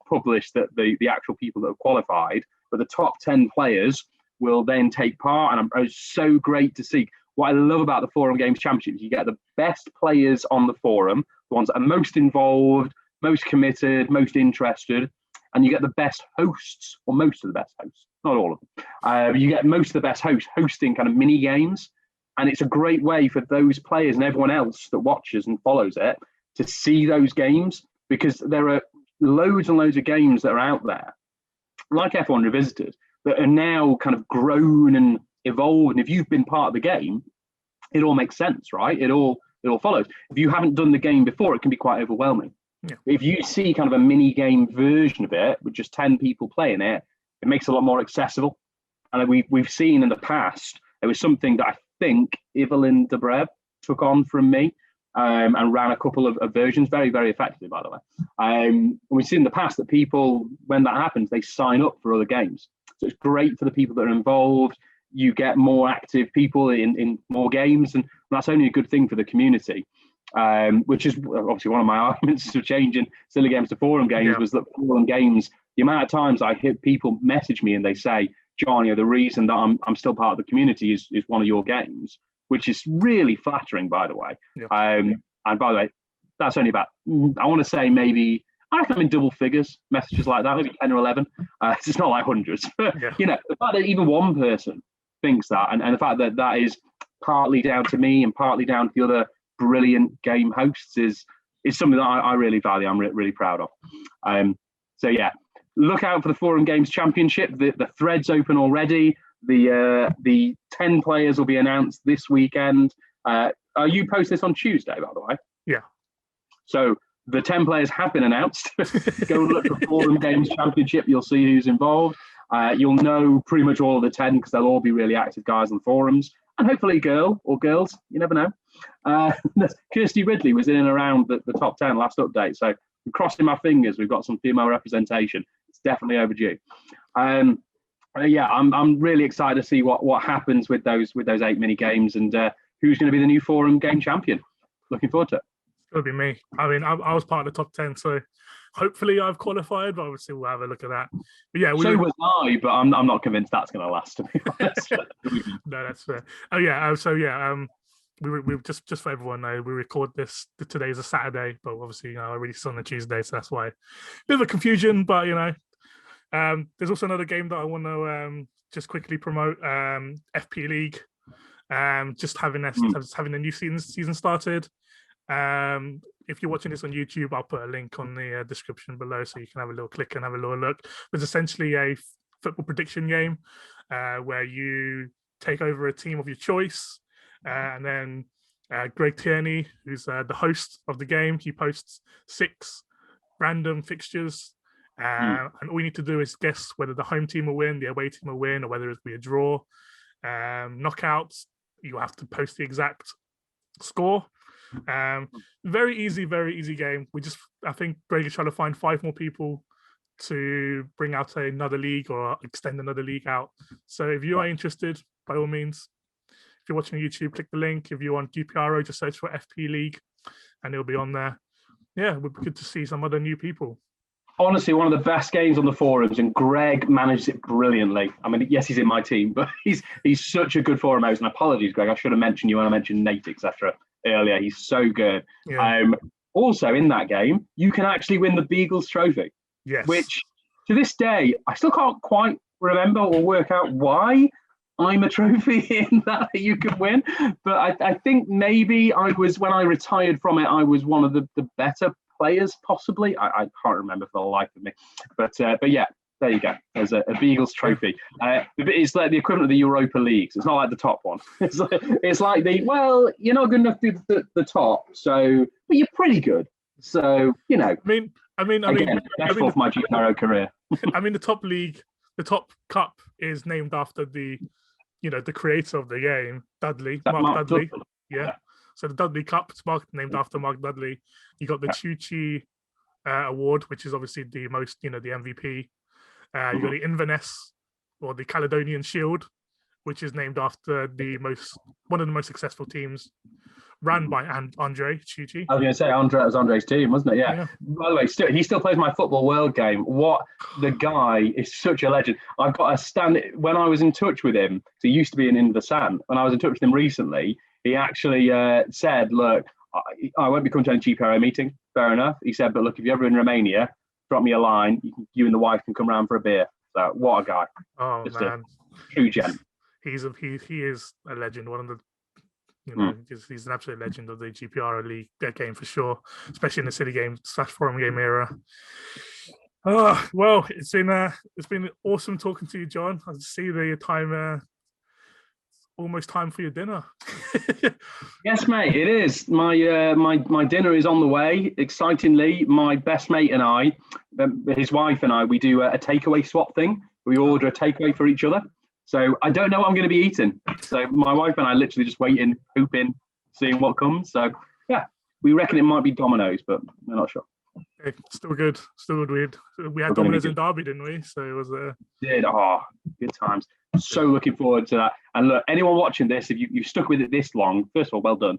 publish the actual people that have qualified. But the top 10 players will then take part, and it's so great to see. What I love about the Forum Games Championship is you get the best players on the forum, the ones that are most involved, most committed, most interested, and you get the best hosts, or most of the best hosts, not all of them. You get most of the best hosts hosting kind of mini games, and it's a great way for those players and everyone else that watches and follows it to see those games, because there are loads and loads of games that are out there, like F1 Revisited, that are now kind of grown and evolved. And if you've been part of the game, it all makes sense, right? It all follows. If you haven't done the game before, it can be quite overwhelming. Yeah. If you see kind of a mini game version of it with just 10 people playing it, it makes it a lot more accessible. And we've seen in the past, it was something that I think Evelyn Dobrev took on from me. and ran a couple of versions very, very effectively, by the way. And we've seen in the past that people, when that happens, they sign up for other games. So it's great for the people that are involved. You get more active people in more games, and that's only a good thing for the community. Which is obviously one of my arguments for changing silly games to forum games, was that forum games, the amount of times I hear people message me and they say, John, the reason that I'm still part of the community is one of your games, which is really flattering, by the way. And by the way, that's only about, I want to say maybe, I reckon I'm in double figures, messages like that, maybe 10 or 11. It's not like hundreds. But, the fact that even one person thinks that, and the fact that that is partly down to me and partly down to the other brilliant game hosts is something that I really value. I'm really proud of. So yeah, look out for the Forum Games Championship. The thread's open already. The 10 players will be announced this weekend. You post this on Tuesday, by the way. Yeah. So the 10 players have been announced. Go and look for Forum Games Championship. You'll see who's involved. You'll know pretty much all of the 10 because they'll all be really active guys on the forums. And hopefully a girl or girls, you never know. Kirsty Ridley was in and around the top 10 last update. So I'm crossing my fingers. We've got some female representation. It's definitely overdue. Yeah, I'm really excited to see what happens with those 8 mini games and who's going to be the new forum game champion. Looking forward to it. It's going to be me. I mean, I was part of the top 10, so hopefully I've qualified, but obviously we'll have a look at that. But yeah, so was I, but I'm not convinced that's going to last, to be honest. No, that's fair. Oh yeah, so yeah, we just for everyone know, we record this. Today is a Saturday, but obviously I release on a Tuesday, so that's why bit of a confusion. But there's also another game that I want to just quickly promote. FP League, just having a new season started. If you're watching this on YouTube, I'll put a link on the description below so you can have a little click and have a little look. It's essentially a football prediction game where you take over a team of your choice, and then Greg Tierney, who's the host of the game, he posts 6 random fixtures, and all you need to do is guess whether the home team will win, the away team will win, or whether it'll be a draw. Knockouts, you have to post the exact score. Very easy game. I think Greg is trying to find 5 more people to bring out another league or extend another league out. So if you are interested, by all means, if you're watching on YouTube, click the link. If you're on GPRO, just search for FP League and it'll be on there. Yeah, it would be good to see some other new people. Honestly, one of the best games on the forums, and Greg manages it brilliantly. I mean, yes, he's in my team, but he's such a good forum host. And apologies, Greg, I should have mentioned you when I mentioned Nate, etc. earlier. He's so good. Yeah. Also, in that game, you can actually win the Beagles trophy. Yes. Which, to this day, I still can't quite remember or work out why I'm a trophy in that you could win. But I think maybe when I retired from it, I was one of the better players, possibly. I can't remember for the life of me. But yeah, there you go. There's a Beagles trophy. It's like the equivalent of the Europa Leagues. It's not like the top one. It's like you're not good enough to do the top, but you're pretty good. So, I mean, that's for my GPRO career. I mean, the top league, the top cup is named after the creator of the game, Mark Dudley. Yeah. So the Dudley Cup, it's named after Mark Dudley. You got the Chuchi Award, which is obviously the most, the MVP. You got the Inverness, or the Caledonian Shield, which is named after one of the most successful teams, ran by Andre Chuchi. I was going to say it was Andre's team, wasn't it? Yeah. By the way, he still plays my Football World game. The guy is such a legend. I've got a stand. When I was in touch with him, he used to be in the San. When I was in touch with him recently, he actually said, "Look, I won't be coming to any GPRO meeting." Fair enough. He said, "But look, if you're ever in Romania, drop me a line. You and the wife can come round for a beer." So what a guy! Oh, just man, a true gent. He is a legend. One of the he's an absolute legend of the GPRO League game for sure, especially in the city game / forum game era. Oh well, it's been awesome talking to you, John. I see the time. Almost time for your dinner. Yes, mate, it is. My dinner is on the way. Excitingly, my best mate and I, his wife and I, we do a takeaway swap thing. We order a takeaway for each other. So I don't know what I'm going to be eating. So my wife and I literally just waiting, hoping, seeing what comes. So yeah, We reckon it might be Domino's, but we're not sure. Okay, still good. We had Domino's in Derby, didn't we? So it was good times. So looking forward to that. And look, anyone watching this, if you've stuck with it this long, first of all, well done.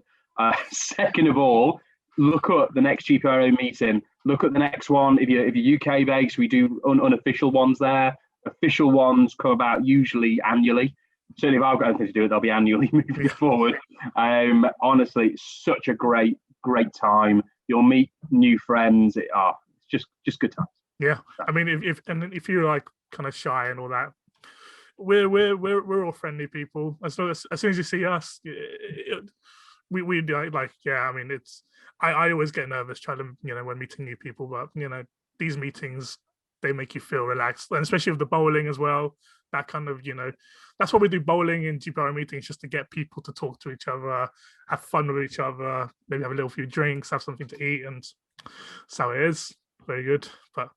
Second of all, look at the next GPRO meeting. Look at the next one. If you're UK based, we do unofficial ones there. Official ones come about usually annually. Certainly, if I've got anything to do with it, they'll be annually moving forward. Honestly, it's such a great time. You'll meet new friends. It's just good times. Yeah, I mean, if you're like kind of shy and all that, we're all friendly people. As soon as you see us, we like yeah. I mean, it's I always get nervous trying to when meeting new people, but these meetings, they make you feel relaxed, and especially with the bowling as well. That kind of that's why we do bowling and GPRO meetings, just to get people to talk to each other, have fun with each other, maybe have a little few drinks, have something to eat, and so it is very good. But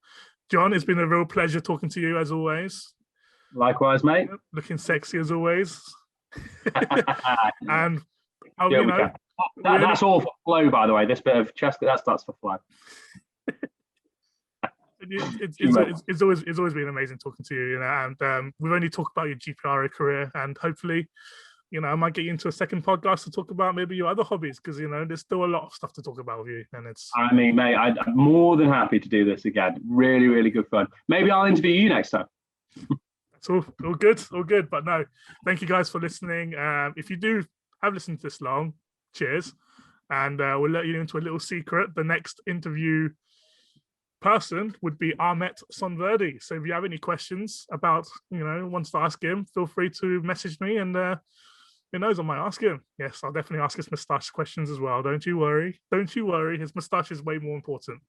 John, it's been a real pleasure talking to you as always. Likewise, mate. Looking sexy as always. And that's all for flow, by the way. This bit of chest, that's for flow. It's always been amazing talking to you, and we've only talked about your GPRO career, and hopefully, I might get you into a second podcast to talk about maybe your other hobbies, because there's still a lot of stuff to talk about with you, and it's. I mean, mate, I'm more than happy to do this again. Really, really good fun. Maybe I'll interview you next time. It's all good. But no, thank you guys for listening. If you do have listened to this long, cheers, and we'll let you into a little secret. The next interview person would be Ahmet Sonverdi. So if you have any questions about, wants to ask him, feel free to message me, and who knows, I might ask him. Yes, I'll definitely ask his moustache questions as well. Don't you worry. His moustache is way more important.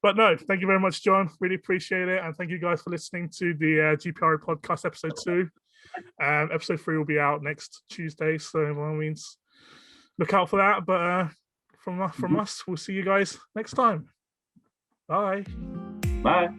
But no, thank you very much, John. Really appreciate it. And thank you guys for listening to the GPRO Podcast episode 2. Episode 3 will be out next Tuesday. So by all means, look out for that. But from us, we'll see you guys next time. Bye. Bye.